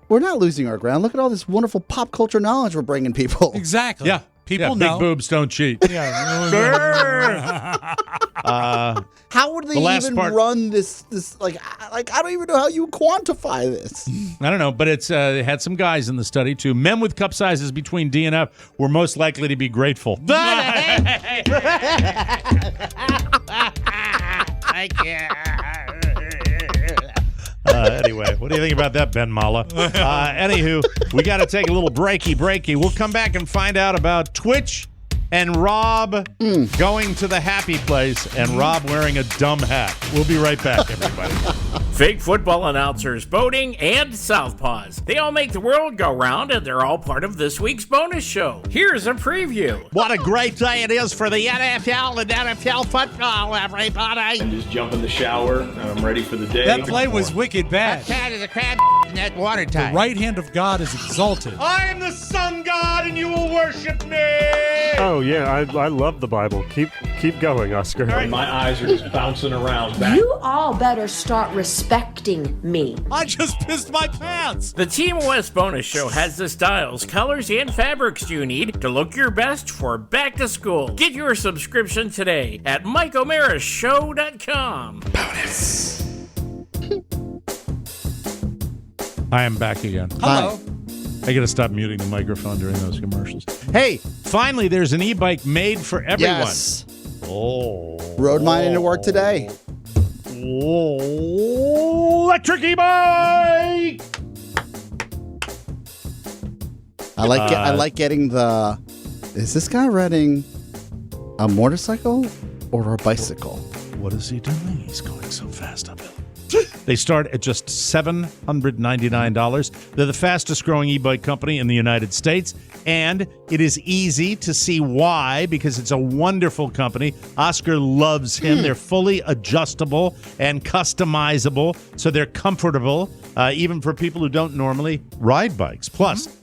we're not losing our ground. Look at all this wonderful pop culture knowledge we're bringing people. Exactly. Yeah. People know. Big boobs don't cheat. Yeah. How would they even run this? Like I don't even know how you quantify this. I don't know, but it's it had some guys in the study too. Men with cup sizes between D and F were most likely to be grateful. I can't. Anyway, what do you think about that, Ben Mala? Anywho, we got to take a little breaky. We'll come back and find out about Twitch and Robb going to the happy place, and Robb wearing a dumb hat. We'll be right back, everybody. Fake football announcers, boating, and southpaws. They all make the world go round, and they're all part of this week's bonus show. Here's a preview. What a great day it is for the NFL and NFL football, everybody. And just jump in the shower, and I'm ready for the day. That play was wicked bad. Cat is a crab in that water The tank. right hand of God is exalted. I am the sun god, and you will worship me. Oh, yeah, I love the Bible. Keep going, Oscar. My eyes are just bouncing around back. You all better start respecting me. I just pissed my pants. The Team West bonus show has the styles, colors, and fabrics you need to look your best for back to school. Get your subscription today at MikeO'MaraShow.com. Bonus. I am back again. Hello. I got to stop muting the microphone during those commercials. Hey, finally, there's an e-bike made for everyone. Yes. Oh. Rode mine into work today. Electric e-bike! I like getting the. Is this guy riding a motorcycle or a bicycle? What is he doing? He's going so fast uphill. They start at just $799. They're the fastest growing e-bike company in the United States, and it is easy to see why, because it's a wonderful company. Oscar loves him. They're fully adjustable and customizable, so they're comfortable, even for people who don't normally ride bikes. Plus,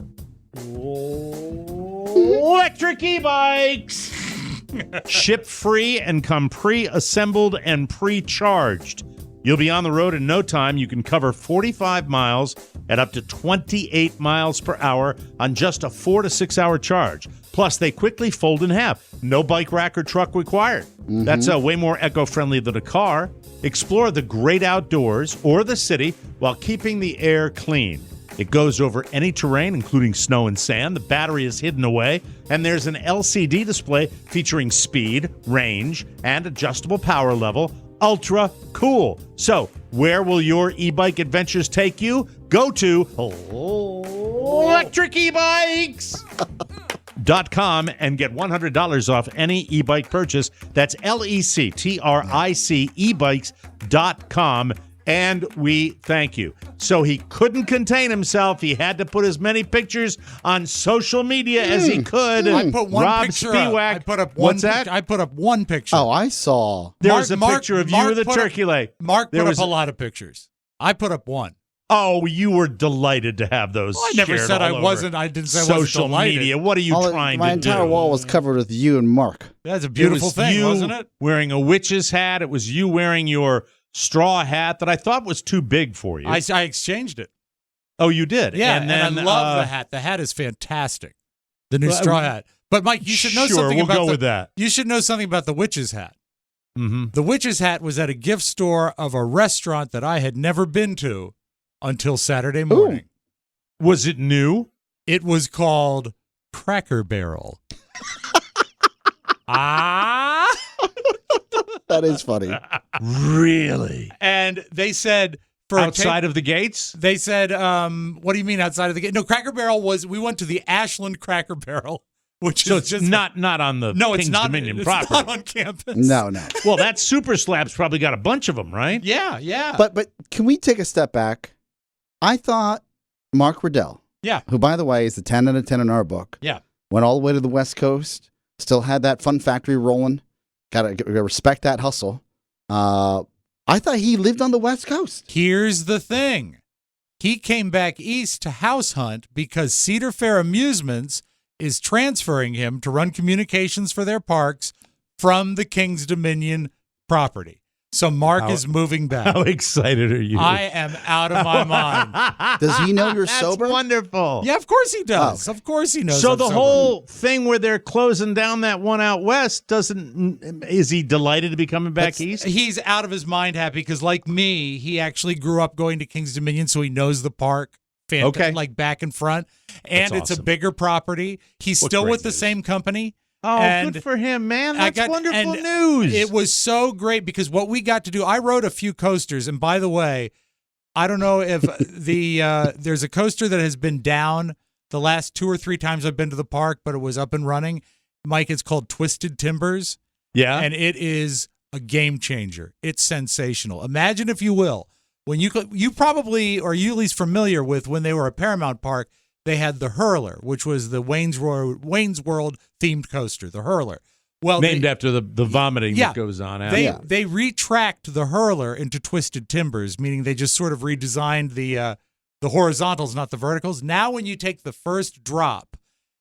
electric e-bikes ship free and come pre-assembled and pre-charged. You'll be on the road in no time. You can cover 45 miles at up to 28 miles per hour on just a 4 to 6 hour charge. Plus, they quickly fold in half. No bike rack or truck required. That's way more eco-friendly than a car. Explore the great outdoors or the city while keeping the air clean. It goes over any terrain, including snow and sand. The battery is hidden away, and there's an LCD display featuring speed, range, and adjustable power level. Ultra cool. So, where will your e-bike adventures take you? Go to electricebikes.com and get $100 off any e-bike purchase. That's LECTRIC ebikes.com. And we thank you. So he couldn't contain himself. He had to put as many pictures on social media as he could. I put one Robb picture Spiewak. up. I put up one. What's that? I put up one picture. Oh, I saw. There was a picture of you with a put turkey leg. Mark There put was up a lot of pictures. I put up one. Oh, you were delighted to have those. I never shared said all I over wasn't. I didn't say I wasn't social delighted. media. What are you trying to do? My entire wall was covered with you and Mark. That's a beautiful It was thing, you wasn't it? wearing a witch's hat. It was you wearing your straw hat that I thought was too big for you. I exchanged it. Oh, you did? Yeah, and then I love the hat. The hat is fantastic. The new straw hat. But Mike, you should know something we'll about go with that. You should know something about the witch's hat. Mm-hmm. The witch's hat was at a gift store of a restaurant that I had never been to until Saturday morning. Ooh. Was it new? It was called Cracker Barrel. That is funny. Really? And they said for outside of the gates? They said, what do you mean outside of the gate? No, Cracker Barrel we went to the Ashland Cracker Barrel, which so is it's just not on the no, King's it's not, Dominion it's property. not on campus. No. Well, that Super Slab's probably got a bunch of them, right? Yeah. But can we take a step back? I thought Mark Riddell, who, by the way, is the 10 out of 10 in our book, went all the way to the West Coast, still had that fun factory rolling. Gotta respect that hustle. I thought he lived on the West Coast. Here's the thing. He came back east to house hunt because Cedar Fair Amusements is transferring him to run communications for their parks from the King's Dominion property. So Mark is moving back. How excited are you? I am out of my mind. Does he know you're sober? That's wonderful. Yeah, of course he does. Oh. Of course he knows. So I'm the sober. whole thing where they're closing down that one out west is he delighted to be coming back east? He's out of his mind happy because, like me, he actually grew up going to King's Dominion, so he knows the park. Like back and front. And That's it's a awesome. bigger property. He's still with the same company. Oh, and good for him, man. That's wonderful news. It was so great because what we got to do, I rode a few coasters. And by the way, I don't know if there's a coaster that has been down the last 2 or 3 times I've been to the park, but it was up and running. Mike, it's called Twisted Timbers. Yeah. And it is a game changer. It's sensational. Imagine, if you will, when you probably, or you at least familiar with when they were at Paramount Park, they had the Hurler, which was the Wayne's World themed coaster, the Hurler. Well, named after the vomiting that goes on. They retracked the Hurler into Twisted Timbers, meaning they just sort of redesigned the horizontals, not the verticals. Now, when you take the first drop,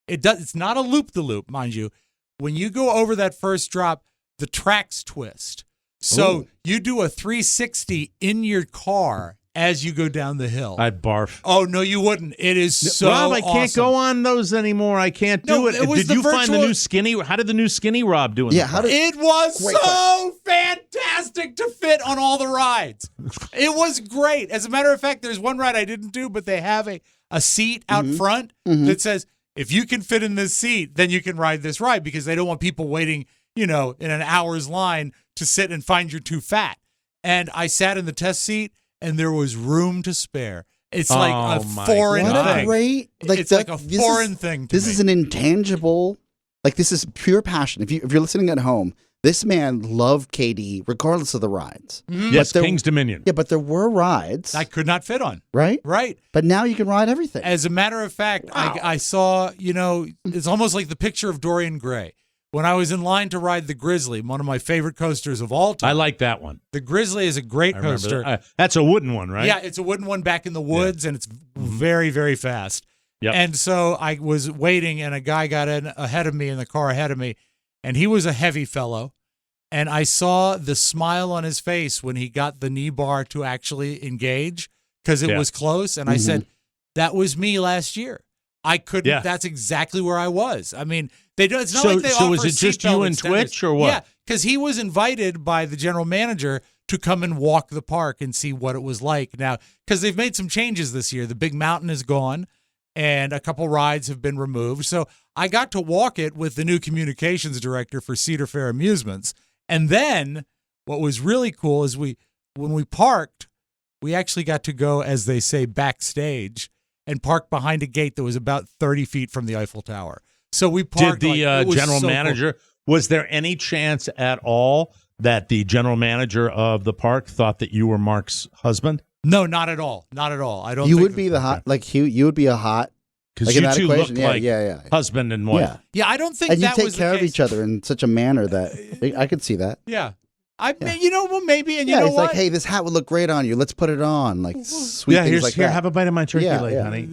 it's not a loop-the-loop, mind you. When you go over that first drop, the tracks twist. So you do a 360 in your car as you go down the hill. I'd barf. Oh, no, you wouldn't. It is so Rob, I can't awesome. go on those anymore. I can't do it. Did you find the new skinny? How did the new skinny Rob do? It was so fantastic to fit on all the rides. It was great. As a matter of fact, there's one ride I didn't do, but they have a seat out front that says, if you can fit in this seat, then you can ride this ride, because they don't want people waiting, in an hour's line to sit and find you're too fat. And I sat in the test seat, and there was room to spare. It's like a foreign thing. It's like a foreign thing to me. This is an intangible, this is pure passion. If you're listening at home, this man loved KD regardless of the rides. Mm-hmm. Yes, King's Dominion. Yeah, but there were rides I could not fit on. Right? Right. But now you can ride everything. As a matter of fact, I saw, it's almost like the picture of Dorian Gray. When I was in line to ride the Grizzly, one of my favorite coasters of all time. I like that one. The Grizzly is a great coaster. That's a wooden one, right? Yeah, it's a wooden one back in the woods, and it's very, very fast. Yep. And so I was waiting, and a guy got in ahead of me in the car ahead of me, and he was a heavy fellow. And I saw the smile on his face when he got the knee bar to actually engage, because it was close. And I said, that was me last year. I couldn't. Yeah. That's exactly where I was. I mean, they don't. It's not like they offer. So was it just you and Twitch, or what? Yeah, because he was invited by the general manager to come and walk the park and see what it was like. Now, because they've made some changes this year, the big mountain is gone, and a couple rides have been removed. So I got to walk it with the new communications director for Cedar Fair Amusements. And then what was really cool is when we parked, we actually got to go, as they say, backstage, and park behind a gate that was about 30 feet from the Eiffel Tower. So we parked. Did the general manager, was there any chance at all that the general manager of the park thought that you were Mark's husband? No, not at all. Not at all. I don't. You would be the hot, you would be a hot. Because you two look like husband and wife. Yeah, I don't think and that was the case. And you take care of each other in such a manner that I could see that. Yeah. Maybe, and you know it's what? like, hey, this hat would look great on you. Let's put it on. Like, sweet things like that. Have a bite of my turkey leg, honey.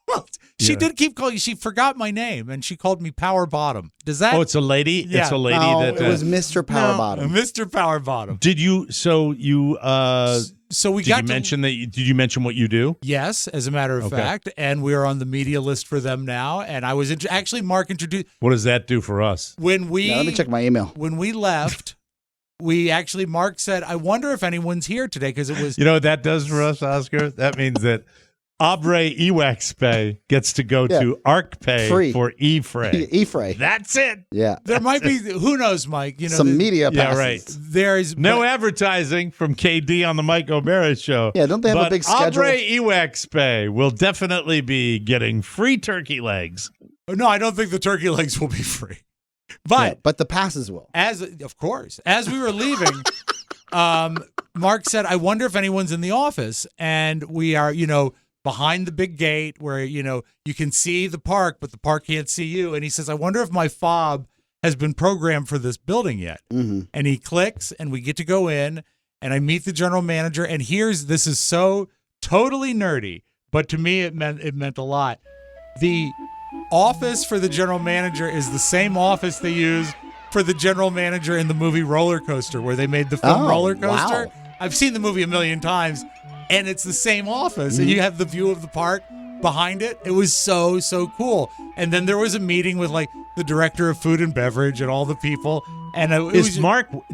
Well, she did keep calling. She forgot my name, and she called me Power Bottom. Does that? Oh, it's a lady. Yeah. It's a lady it was Mr. Power Bottom. Mr. Power Bottom. Did you? So you? Did you mention that? Did you mention what you do? Yes, as a matter of fact, and we're on the media list for them now. And I was actually Mark introduced. What does that do for us? Let me check my email. When we left. Mark said, I wonder if anyone's here today, because it was. You know what that does for us, Oscar? That means that Aubrey Ewax gets to go to ArcPay for E-Fray. E-Fray. That's it. Yeah. There might be, who knows, Mike? Some media passes. Yeah, right. There's no advertising from KD on the Mike O'Mara show. Yeah, don't they have a big schedule? Aubrey Ewax will definitely be getting free turkey legs. No, I don't think the turkey legs will be free. But the passes will. Of course. As we were leaving, Mark said, I wonder if anyone's in the office. And we are, behind the big gate where, you can see the park, but the park can't see you. And he says, I wonder if my fob has been programmed for this building yet. Mm-hmm. And he clicks, and we get to go in, and I meet the general manager. And this is so totally nerdy, but to me it meant a lot. The office for the general manager is the same office they use for the general manager in the movie Roller Coaster, where they made the film Roller Coaster. Wow. I've seen the movie a million times, and it's the same office, and you have the view of the park behind it. It was so cool. And then there was a meeting with the director of food and beverage and all the people. And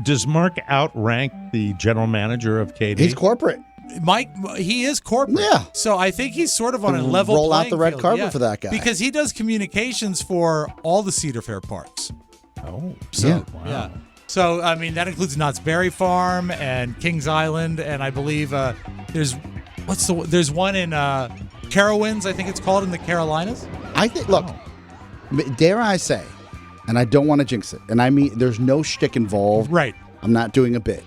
does Mark outrank the general manager of KD? He's corporate. Mike, he is corporate. Yeah. So I think he's sort of on a level roll playing out the red field. carpet for that guy. Because he does communications for all the Cedar Fair parks. Oh, so, yeah. So, I mean, that includes Knott's Berry Farm and Kings Island, and I believe there's one in Carowinds, I think it's called, in the Carolinas. I think, look, dare I say, and I don't want to jinx it, and I mean, there's no shtick involved. Right. I'm not doing a bit.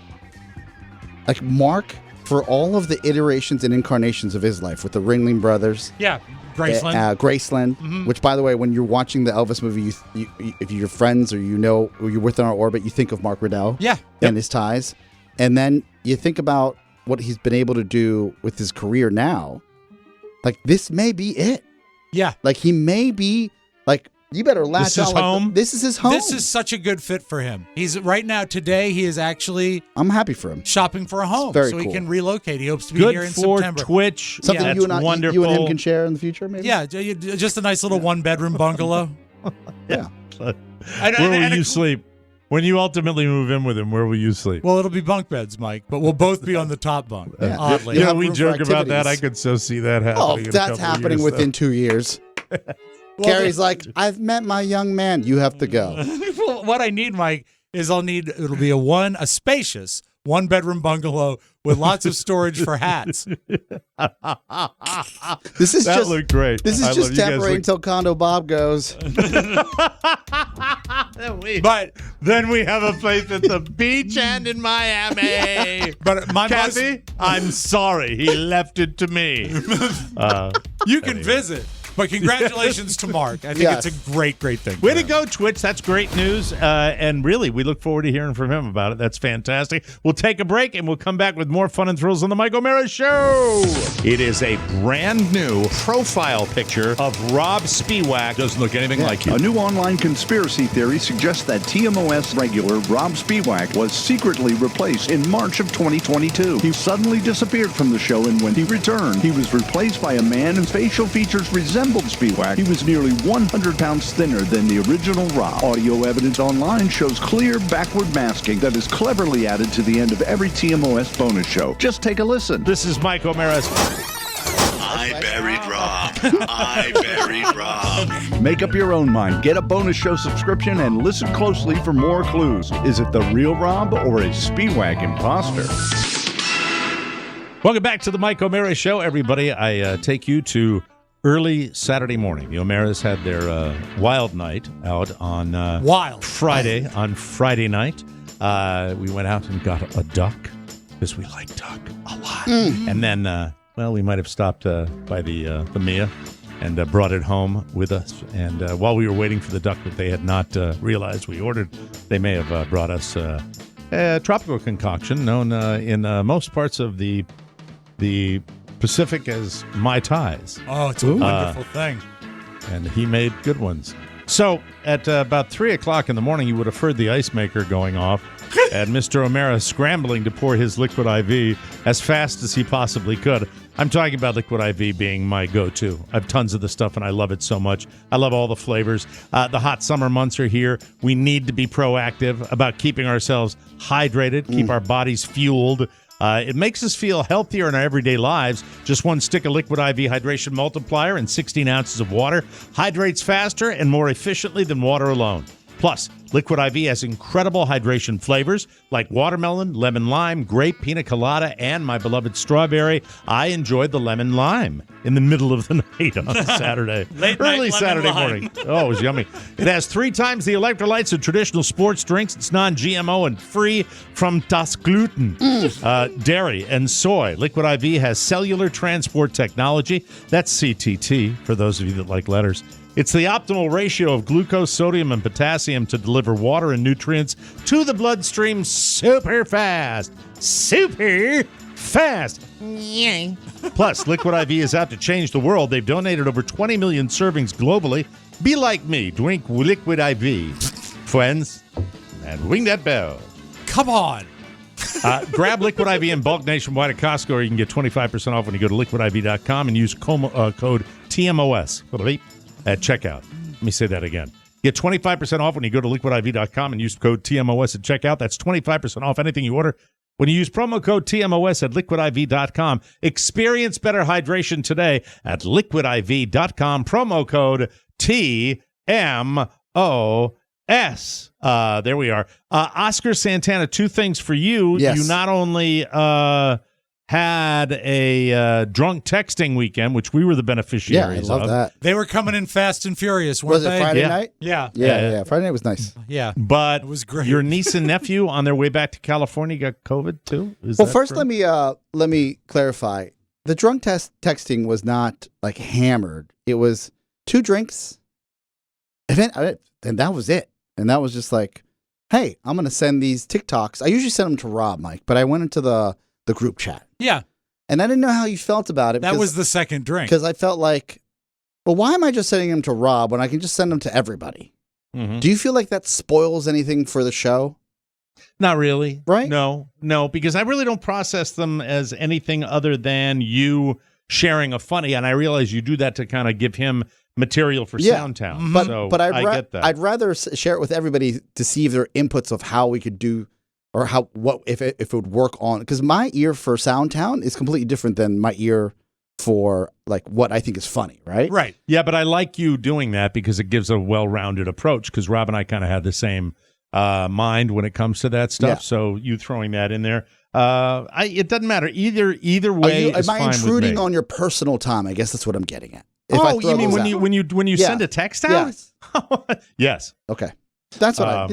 Like Mark, for all of the iterations and incarnations of his life with the Ringling Brothers. Yeah, Graceland. Graceland, which, by the way, when you're watching the Elvis movie, if you're friends or or you're within our orbit, you think of Mark Riddell and his ties. And then you think about what he's been able to do with his career now. Like, this may be it. Yeah. Like, he may be, like, you better latch This is on. Like, home? This is his home. This is such a good fit for him. He's right now, today, he is actually I'm happy for him. Shopping for a home. Very so cool. he can relocate. He hopes to be Good here in for September. Twitch. Something That's you and wonderful. you and him can share in the future, maybe? Yeah, just a nice little one-bedroom bungalow. Yeah. Where will you sleep? When you ultimately move in with him, where will you sleep? Well, it'll be bunk beds, Mike, but we'll both be on the top bunk. Yeah. Oddly. You know, we joke about that. I could so see that happening. Oh, in a that's couple of happening years, within though. 2 years. Gary's like, I've met my young man. You have to go. Well, what I need, Mike, is it'll be a spacious one-bedroom bungalow with lots of storage for hats. This is That just looked great. This is I love just you guys temporary look- until Condo Bob goes. But then we have a place at the beach and in Miami. But my Kathy, I'm sorry. He left it to me. you can visit. But congratulations to Mark. I think it's a great thing. Way to go, Twitch. That's great news. And really, we look forward to hearing from him about it. That's fantastic. We'll take a break, and we'll come back with more fun and thrills on the Mike O'Mara Show. It is a brand new profile picture of Robb Spiewak. Doesn't look anything like you. A new online conspiracy theory suggests that TMOS regular Robb Spiewak was secretly replaced in March of 2022. He suddenly disappeared from the show, and when he returned, he was replaced by a man whose facial features resembled Spiewak. He was nearly 100 pounds thinner than the original Robb. Audio evidence online shows clear backward masking that is cleverly added to the end of every TMOS bonus show. Just take a listen. This is Mike O'Mara's. I buried Robb. I buried Robb. Make up your own mind. Get a bonus show subscription and listen closely for more clues. Is it the real Robb or a Spiewak imposter? Welcome back to the Mike O'Mara Show, everybody. I take you to early Saturday morning. The O'Maras had their wild night out on Friday. On Friday night, we went out and got a duck because we like duck a lot. And then, we might have stopped by the Mia and brought it home with us. And while we were waiting for the duck that they had not realized we ordered, they may have brought us a tropical concoction known in most parts of the Pacific as Mai Tais. Oh, it's a wonderful thing. And he made good ones. So at about 3 o'clock in the morning, you would have heard the ice maker going off and Mr. O'Mara scrambling to pour his liquid IV as fast as he possibly could. I'm talking about liquid IV being my go-to. I have tons of the stuff, and I love it so much. I love all the flavors. The hot summer months are here. We need to be proactive about keeping ourselves hydrated, keep our bodies fueled. It makes us feel healthier in our everyday lives. Just one stick of Liquid IV Hydration Multiplier and 16 ounces of water hydrates faster and more efficiently than water alone. Plus, Liquid IV has incredible hydration flavors like watermelon, lemon lime, grape, pina colada, and my beloved strawberry. I enjoyed the lemon lime in the middle of the night on Saturday. Early Saturday morning. Oh, it was yummy. It has 3 times the electrolytes of traditional sports drinks. It's non-GMO and free from das gluten, dairy, and soy. Liquid IV has cellular transport technology. That's CTT for those of you that like letters. It's the optimal ratio of glucose, sodium, and potassium to deliver water and nutrients to the bloodstream super fast. Super fast. Yay. Plus, Liquid IV is out to change the world. They've donated over 20 million servings globally. Be like me. Drink Liquid IV. Friends, and ring that bell. Come on. Grab Liquid IV in bulk nationwide at Costco, or you can get 25% off when you go to liquidiv.com and use code TMOS. At checkout. Let me say that again. Get 25% off when you go to liquidiv.com and use code TMOS at checkout. That's 25% off anything you order when you use promo code TMOS at liquidiv.com. Experience better hydration today at liquidiv.com. Promo code TMOS. There we are. Oscar Santana, 2 things for you. Yes. You not only had a drunk texting weekend, which we were the beneficiaries I love of. that. They were coming in fast and furious, weren't Was it they? Friday night? Yeah. Friday night was nice. Yeah. But it was great. Your niece and nephew on their way back to California got COVID too? Well, first let me clarify. The drunk texting was not like hammered. It was 2 drinks, and that was it. And that was just like, hey, I'm going to send these TikToks. I usually send them to Rob, Mike, but I went into the group chat. Yeah. And I didn't know how you felt about it. That was the second drink. Because I felt like, well, why am I just sending them to Rob when I can just send them to everybody? Mm-hmm. Do you feel like that spoils anything for the show? Not really. Right? No, because I really don't process them as anything other than you sharing a funny. And I realize you do that to kind of give him material for Soundtown. Mm-hmm. But I get that. I'd rather share it with everybody to see if there are inputs of how we could do or if it would work on, because my ear for Soundtown is completely different than my ear for like what I think is funny, right? Right. Yeah, but I like you doing that because it gives a well-rounded approach, because Rob and I kind of had the same mind when it comes to that stuff. Yeah. So you throwing that in there, it doesn't matter either way. Am I intruding on your personal time? I guess that's what I'm getting at. You mean when you send a text out? Yes. Yes. Okay. That's what I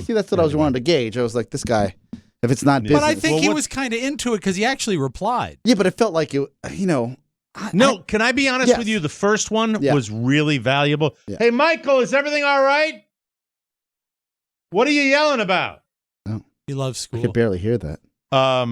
was wanting to gauge. I was like, this guy, if it's not business. But I think he was kind of into it because he actually replied. Yeah, but it felt like it. Can I be honest with you? The first one was really valuable. Yeah. Hey, Michael, is everything all right? What are you yelling about? No. He loves school. I could barely hear that. Are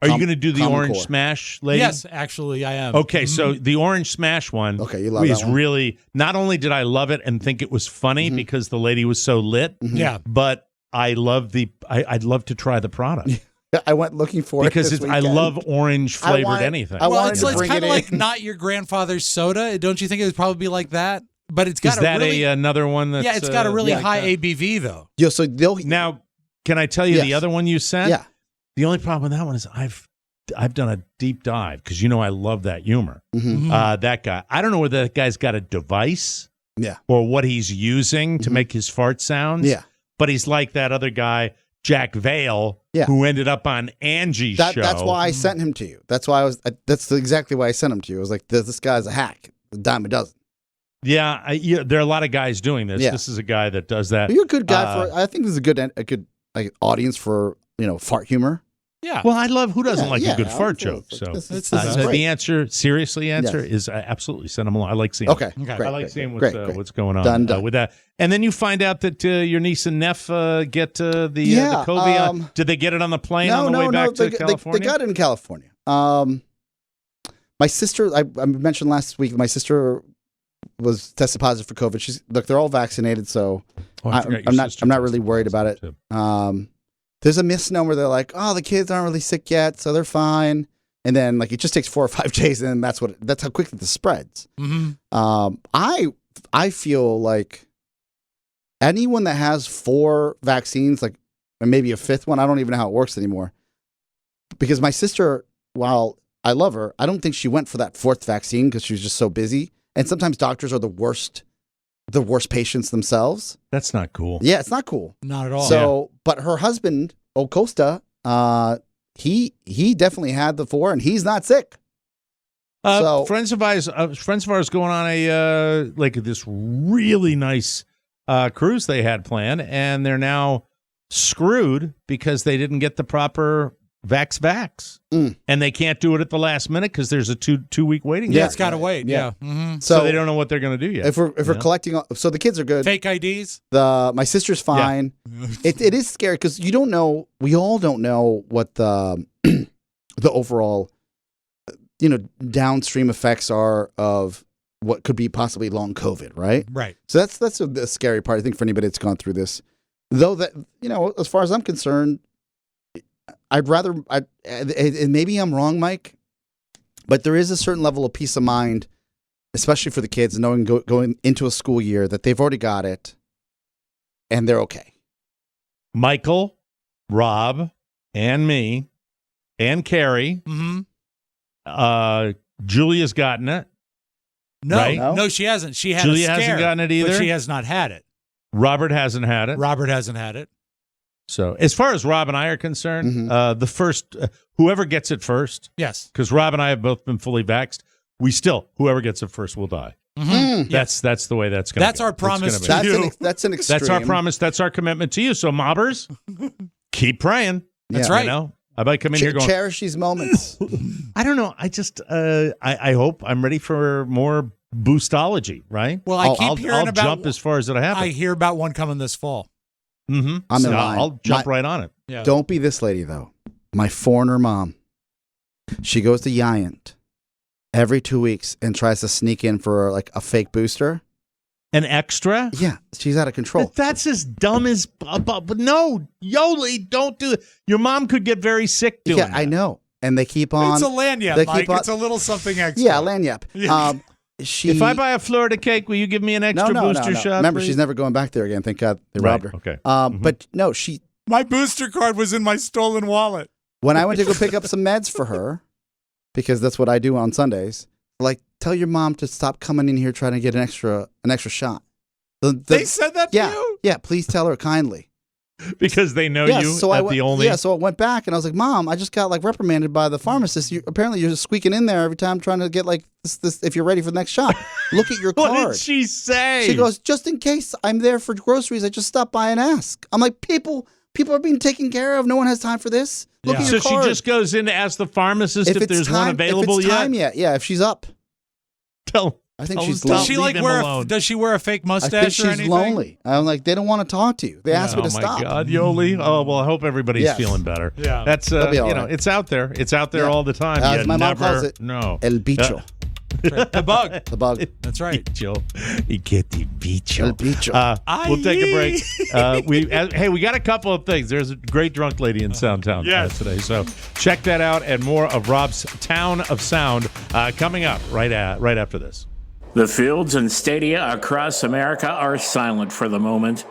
you going to do the Orange Smash, lady? Yes, actually, I am. Okay, so the Orange Smash one you love that one. really, not only did I love it and think it was funny because the lady was so lit, Yeah. but I love I'd love to try the product. I went looking for because it this I weekend. love orange flavored anything. It's kind of like not your grandfather's soda. Don't you think it would probably be like that? But it's got another one that's it's got a really high ABV though. Yeah, so now can I tell you the other one you sent? Yeah. The only problem with that one is I've done a deep dive because I love that humor. Mm-hmm. That guy. I don't know whether that guy's got a device, or what he's using to make his fart sounds. Yeah, but he's like that other guy, Jack Vale, who ended up on Angie's show. That's why I sent him to you. That's why that's exactly why I sent him to you. I was like, this guy's a hack, a dime a dozen. Yeah, there are a lot of guys doing this. Yeah. This is a guy that does that. You're a good guy I think this is a good audience for fart humor. Yeah. Well, I love who doesn't like a good fart joke. So the answer is absolutely send them along. I like seeing. Okay. I Great, like seeing great. what's going on Done. with that. And then you find out that your niece and Neff get the COVID. Did they get it on the plane on the way back to California? They got it in California. My sister, I mentioned last week, my sister was tested positive for COVID. They're all vaccinated, so I'm not really worried about it. There's a misnomer. They're like, oh, the kids aren't really sick yet, so they're fine. And then it just takes 4 or 5 days, and that's how quickly this spreads. Mm-hmm. I feel like anyone that has 4 vaccines, and maybe a 5th one, I don't even know how it works anymore. Because my sister, while I love her, I don't think she went for that 4th vaccine because she was just so busy. And sometimes doctors are the worst patients themselves. That's not cool. Yeah, it's not cool. Not at all. So, but her husband, Costa, he definitely had the 4, and he's not sick. Friends of ours going on this really nice cruise they had planned, and they're now screwed because they didn't get the proper vax, and they can't do it at the last minute because there's a 2-week waiting. Yeah, it's got to wait. Yeah. Mm-hmm. So they don't know what they're going to do yet. If we're collecting, so the kids are good. Fake IDs. My sister's fine. Yeah. It is scary because you don't know. We all don't know what the overall downstream effects are of what could be possibly long COVID, right? Right. So that's the scary part, I think, for anybody that's gone through this. Though that as far as I'm concerned, I'd rather, and maybe I'm wrong, Mike, but there is a certain level of peace of mind, especially for the kids, knowing going into a school year that they've already got it and they're okay. Michael, Rob, and me, and Carrie. Mm-hmm. Julia's gotten it. No, right? No, she hasn't. She had Julia a scare, hasn't gotten it either. but she has not had it. Robert hasn't had it. Robert hasn't had it. So as far as Rob and I are concerned, the first, whoever gets it first. Yes. Because Rob and I have both been fully vaxxed. Whoever gets it first will die. That's the way that's going to be. That's our promise to you. That's an extreme. That's our promise. That's our commitment to you. So mobbers, keep praying. That's right. You know, I might come in here going, cherish these moments. I don't know. I just, I hope I'm ready for more boostology, right? Well, I'll jump as far as it happens. I hear about one coming this fall. I'm in line. I'll jump right on it. Yeah. Don't be this lady, though. My foreigner mom. She goes to Giant every 2 weeks and tries to sneak in for like a fake booster. An extra? Yeah, she's out of control. But that's as dumb as. But no, Yoli, don't do it. Your mom could get very sick doing that. I know. And they keep on. It's a lanyard, Mike. It's a little something extra. Yeah, lanyard. If I buy a Florida cake, will you give me an extra booster shot? Remember, please? she's never going back there again. Thank God they robbed her. Okay. But no, my booster card was in my stolen wallet. When I went to go pick up some meds for her, because that's what I do on Sundays, like, tell your mom to stop coming in here trying to get an extra shot. They said that to you? Yeah, please tell her kindly. Because they know you so at the only... Yeah, so I went back and I was like, Mom, I just got like reprimanded by the pharmacist. Apparently you're just squeaking in there every time trying to get like this if you're ready for the next shot. Look at your card. What did she say? She goes, just in case I'm there for groceries, I just stop by and ask. I'm like, people are being taken care of. No one has time for this. Look at your card. She just goes in to ask the pharmacist if there's one available if it's time yet. Yeah, if she's up. I think she's lonely. Does she does she wear a fake mustache I think she's or anything? lonely. I'm like, they don't want to talk to you. They asked me to stop. Oh, my God, Yoli. Oh, well, I hope everybody's feeling better. Yeah. That's, it's out there. It's out there all the time. As my mom calls it, no. El bicho. The bug. The bug. That's right. Bicho. You get the bicho. El bicho. We'll take a break. We got a couple of things. There's a great drunk lady in Soundtown today. So check that out and more of Rob's Town of Sound coming up right after this. The fields and stadia across America are silent for the moment.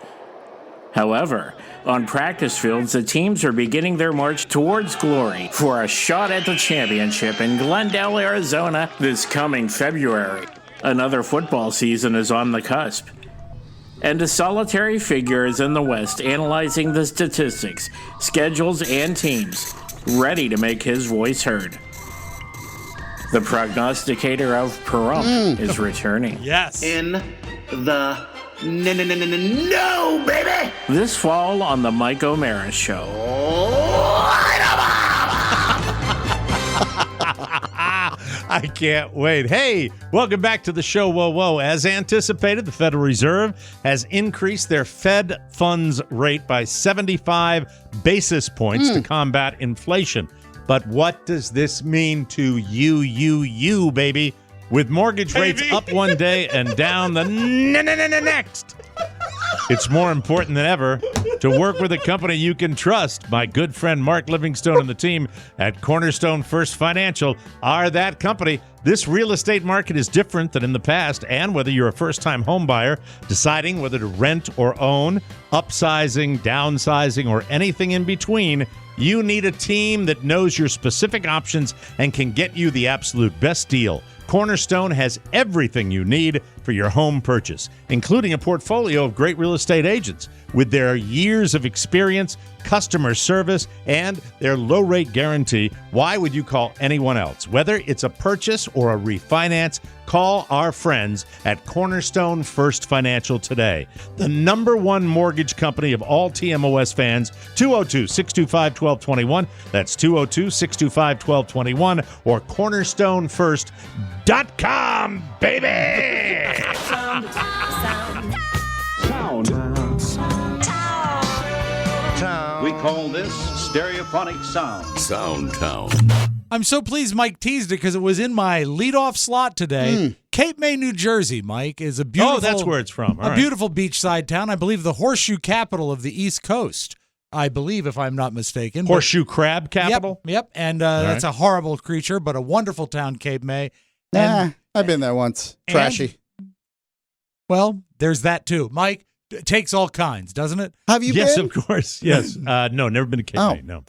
However, on practice fields, the teams are beginning their march towards glory for a shot at the championship in Glendale, Arizona this coming February. Another football season is on the cusp. And a solitary figure is in the West analyzing the statistics, schedules, and teams, ready to make his voice heard. The prognosticator of Pahrump is returning. Yes. In the no, baby. This fall on the Mike O'Mara Show. I can't wait. Hey, welcome back to the show. Whoa, whoa. As anticipated, the Federal Reserve has increased their Fed funds rate by 75 basis points to combat inflation. But what does this mean to you, baby? With mortgage rates up one day and down the next. It's more important than ever to work with a company you can trust. My good friend Mark Livingstone and the team at Cornerstone First Financial are that company. This real estate market is different than in the past, and whether you're a first-time home buyer, deciding whether to rent or own, upsizing, downsizing, or anything in between, you need a team that knows your specific options and can get you the absolute best deal. Cornerstone has everything you need for your home purchase, including a portfolio of great real estate agents with their years of experience, customer service, and their low-rate guarantee. Why would you call anyone else? Whether it's a purchase or a refinance, call our friends at Cornerstone First Financial today. The #1 mortgage company of all TMOS fans, 202-625-1221. That's 202-625-1221 or cornerstonefirst.com, baby! We call this stereophonic sound. Soundtown. I'm so pleased Mike teased it because it was in my leadoff slot today. Cape May, New Jersey, Mike, is a beautiful... Oh, that's where it's from. All right. Beautiful beachside town. I believe the horseshoe capital of the East Coast. I believe, if I'm not mistaken. Horseshoe crab capital? Yep. And that's a horrible creature, but a wonderful town, Cape May. I've been there once. Trashy. Well, there's that too. Mike, takes all kinds, doesn't it? Have you Yes, been? of course. Yes. No, never been to Cape May. No.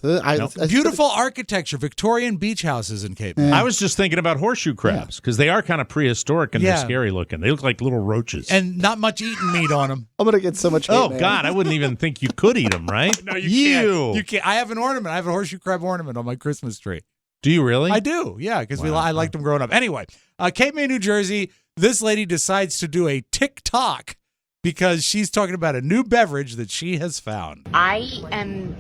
Beautiful architecture, Victorian beach houses in Cape May. I was just thinking about horseshoe crabs because they are kind of prehistoric and they're scary looking. They look like little roaches. And not much eaten meat on them. I'm going to get so much hate, Oh, man. God. I wouldn't even think you could eat them, right? No, you can't. You can't. I have an ornament. I have a horseshoe crab ornament on my Christmas tree. Do you really? I do, yeah, because I liked them growing up. Anyway, Cape May, New Jersey, this lady decides to do a TikTok because she's talking about a new beverage that she has found. I am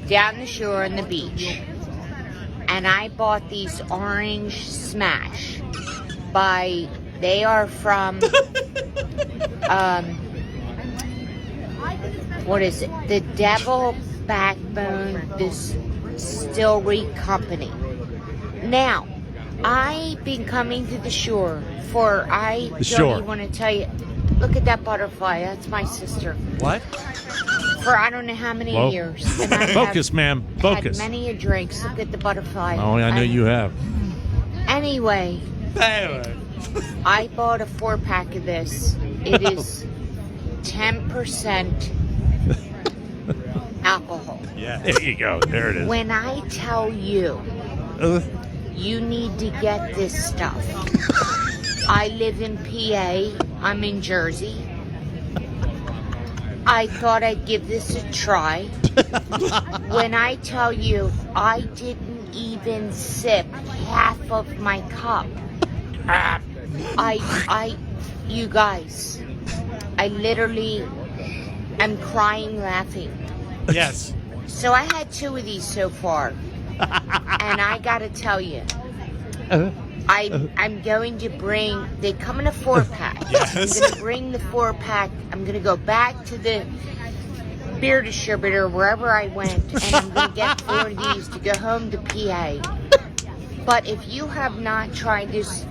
down the shore on the beach, and I bought these Orange Smash they are from, what is it? The Devil Backbone Distillery Company. Now, I've been coming to the shore I don't even want to tell you. Look at that butterfly. That's my sister. What? For I don't know how many years. And I Focus, ma'am. Focus. had many a drinks. Look at the butterfly. Oh, I know you have. Anyway, I bought a 4-pack of this. It is 10% alcohol. Yeah, there you go. There it is. When I tell you, you need to get this stuff. I live in PA. I'm in Jersey. I thought I'd give this a try. When I tell you, I didn't even sip half of my cup. You guys, I literally am crying laughing. Yes. So I had 2 of these so far. And I gotta tell you, I'm going to bring, they come in a 4-pack. Yes. I'm going to bring the 4-pack. I'm going to go back to the beer distributor, wherever I went, and I'm going to get 4 of these to go home to PA. But if you have not tried this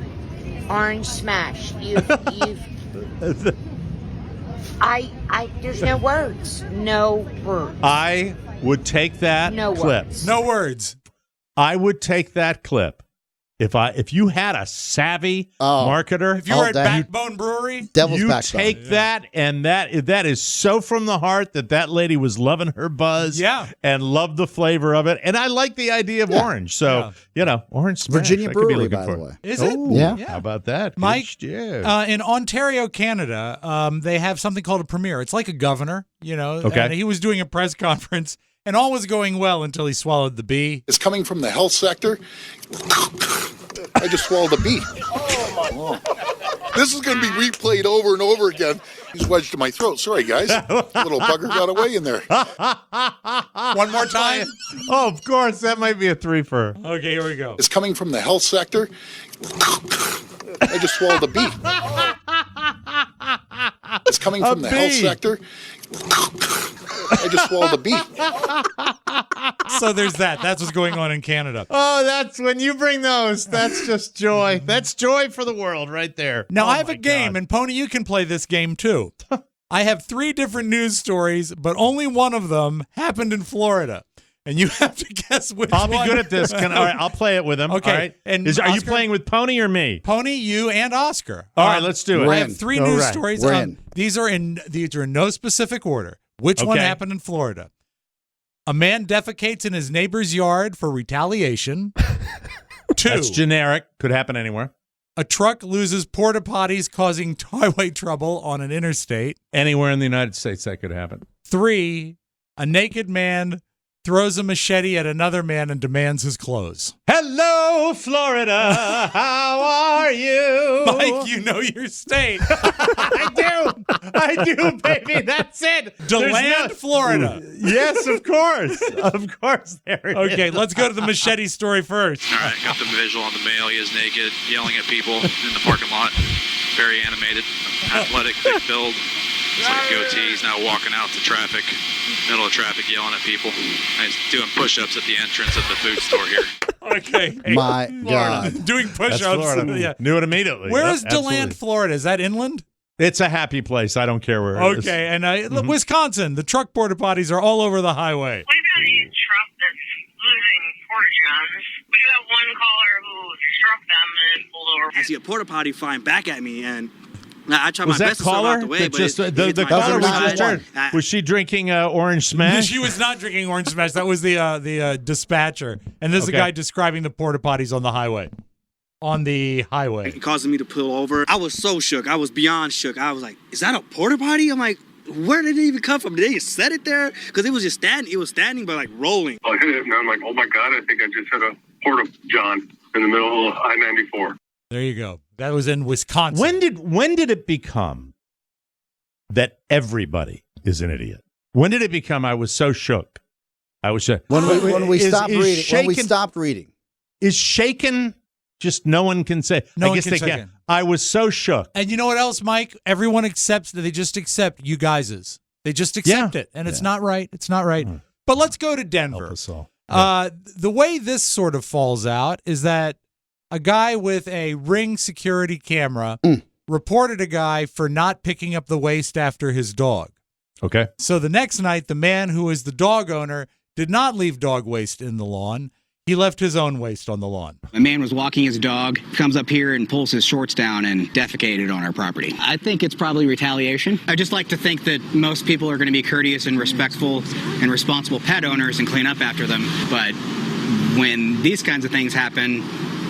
Orange Smash, there's no words. No words. I would take that clip. No words. I would take that clip. If you had a savvy marketer, if you were at Backbone Brewery, you take that, and that is so from the heart that lady was loving her buzz, and loved the flavor of it, and I like the idea of orange. So Orange Smash, Virginia I could be Brewery, looking by for. the way. Is it? Yeah. How about that, Mike? Yeah. In Ontario, Canada, they have something called a premier. It's like a governor, Okay. And he was doing a press conference, and all was going well until he swallowed the bee. It's coming from the health sector. I just swallowed a bee. Oh. This is going to be replayed over and over again. He's wedged in my throat. Sorry, guys. Little bugger got away in there. One more time. Oh, of course. That might be a 3-fer. Okay, here we go. It's coming from the health sector. I just swallowed a bee. It's coming from the health sector. I just swallowed a bee. So there's that. That's what's going on in Canada. Oh, that's when you bring those. That's just joy. That's joy for the world right there. Now, I have a game, and Pony, you can play this game too. I have 3 different news stories, but only one of them happened in Florida. And you have to guess which one. I'll be good at this. All right, I'll play it with him. Okay. All right. And are you Oscar? playing with Pony or me? Pony, you, and Oscar. All right, let's do it. I have 3 news stories. These are in no specific order. Which one happened in Florida? A man defecates in his neighbor's yard for retaliation. 2. That's generic. Could happen anywhere. A truck loses porta potties, causing highway trouble on an interstate. Anywhere in the United States that could happen. 3. A naked man throws a machete at another man and demands his clothes. Hello, Florida. How are you? Mike, you know your state. I do, baby. That's it. DeLand, Florida. Yes, of course. Of course. There it Okay, is. let's go to the machete story first. All right, got the visual on the male. He is naked, yelling at people in the parking lot. Very animated, athletic, thick build. It's like a goatee. He's now walking out to traffic, middle of traffic, yelling at people. He's doing push-ups at the entrance of the food store here. Okay. My Florida. God. Doing That's push-ups. Florida. Yeah. Knew it immediately. Where Yep, is DeLand, absolutely. Florida? Is that inland? It's a happy place. I don't care where it is. Okay, and Wisconsin, the truck porta potties are all over the highway. We've got a truck that's losing porta johns. We do have one caller who struck them and pulled over. I see a porta potty flying back at me, and I try my best to serve out the way, but the caller we just heard, was she drinking Orange Smash? She was not drinking Orange Smash. That was the dispatcher. And this is a guy describing the porta potties on the highway. It causing me to pull over. I was so shook. I was beyond shook. I was like, is that a porta potty? I'm like, where did it even come from? Did they just set it there? Because it was just standing. It was standing, but like rolling. I hit it, and I'm like, oh my God, I think I just hit a porta john in the middle of I-94. There you go. That was in Wisconsin. When did it become that everybody is an idiot? When did it become I was so shook? I was shook. When we stopped reading. When we stopped reading. Is shaken just no one can say. No I one guess can they say can. it. I was so shook. And you know what else, Mike? Everyone accepts that. They just accept you guys's. They just accept it. And it's not right. It's not right. But let's go to Denver. Help us all. The way this sort of falls out is that a guy with a Ring security camera reported a guy for not picking up the waste after his dog. Okay. So the next night, the man who is the dog owner did not leave dog waste in the lawn. He left his own waste on the lawn. A man was walking his dog, comes up here and pulls his shorts down and defecated on our property. I think it's probably retaliation. I just like to think that most people are going to be courteous and respectful and responsible pet owners and clean up after them. But when these kinds of things happen,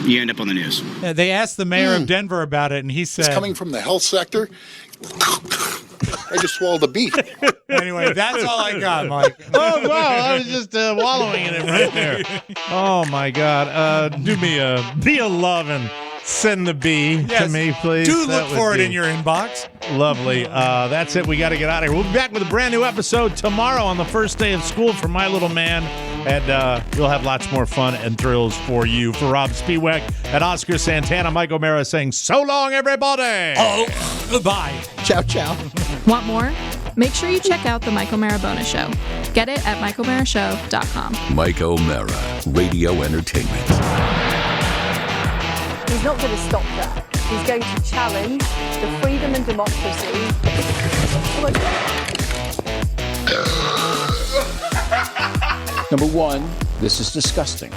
you end up on the news. They asked the mayor of Denver about it, and he said... It's coming from the health sector. I just swallowed a bee. Anyway, that's all I got, Mike. Oh, wow. I was just wallowing in it right there. Oh, my God. Do me a love and send the bee to me, please. Do look for it in your inbox. Lovely. That's it. We got to get out of here. We'll be back with a brand new episode tomorrow on the first day of school for my little man. And we'll have lots more fun and thrills for you. For Robb Spiewak and Oscar Santana, Mike O'Mara saying so long, everybody. Oh, goodbye. Ciao, ciao. Want more? Make sure you check out the Mike O'Mara Bonus Show. Get it at MikeO'MaraShow.com. Mike O'Mara, Radio Entertainment. He's not going to stop that. He's going to challenge the freedom and democracy. Number one, this is disgusting.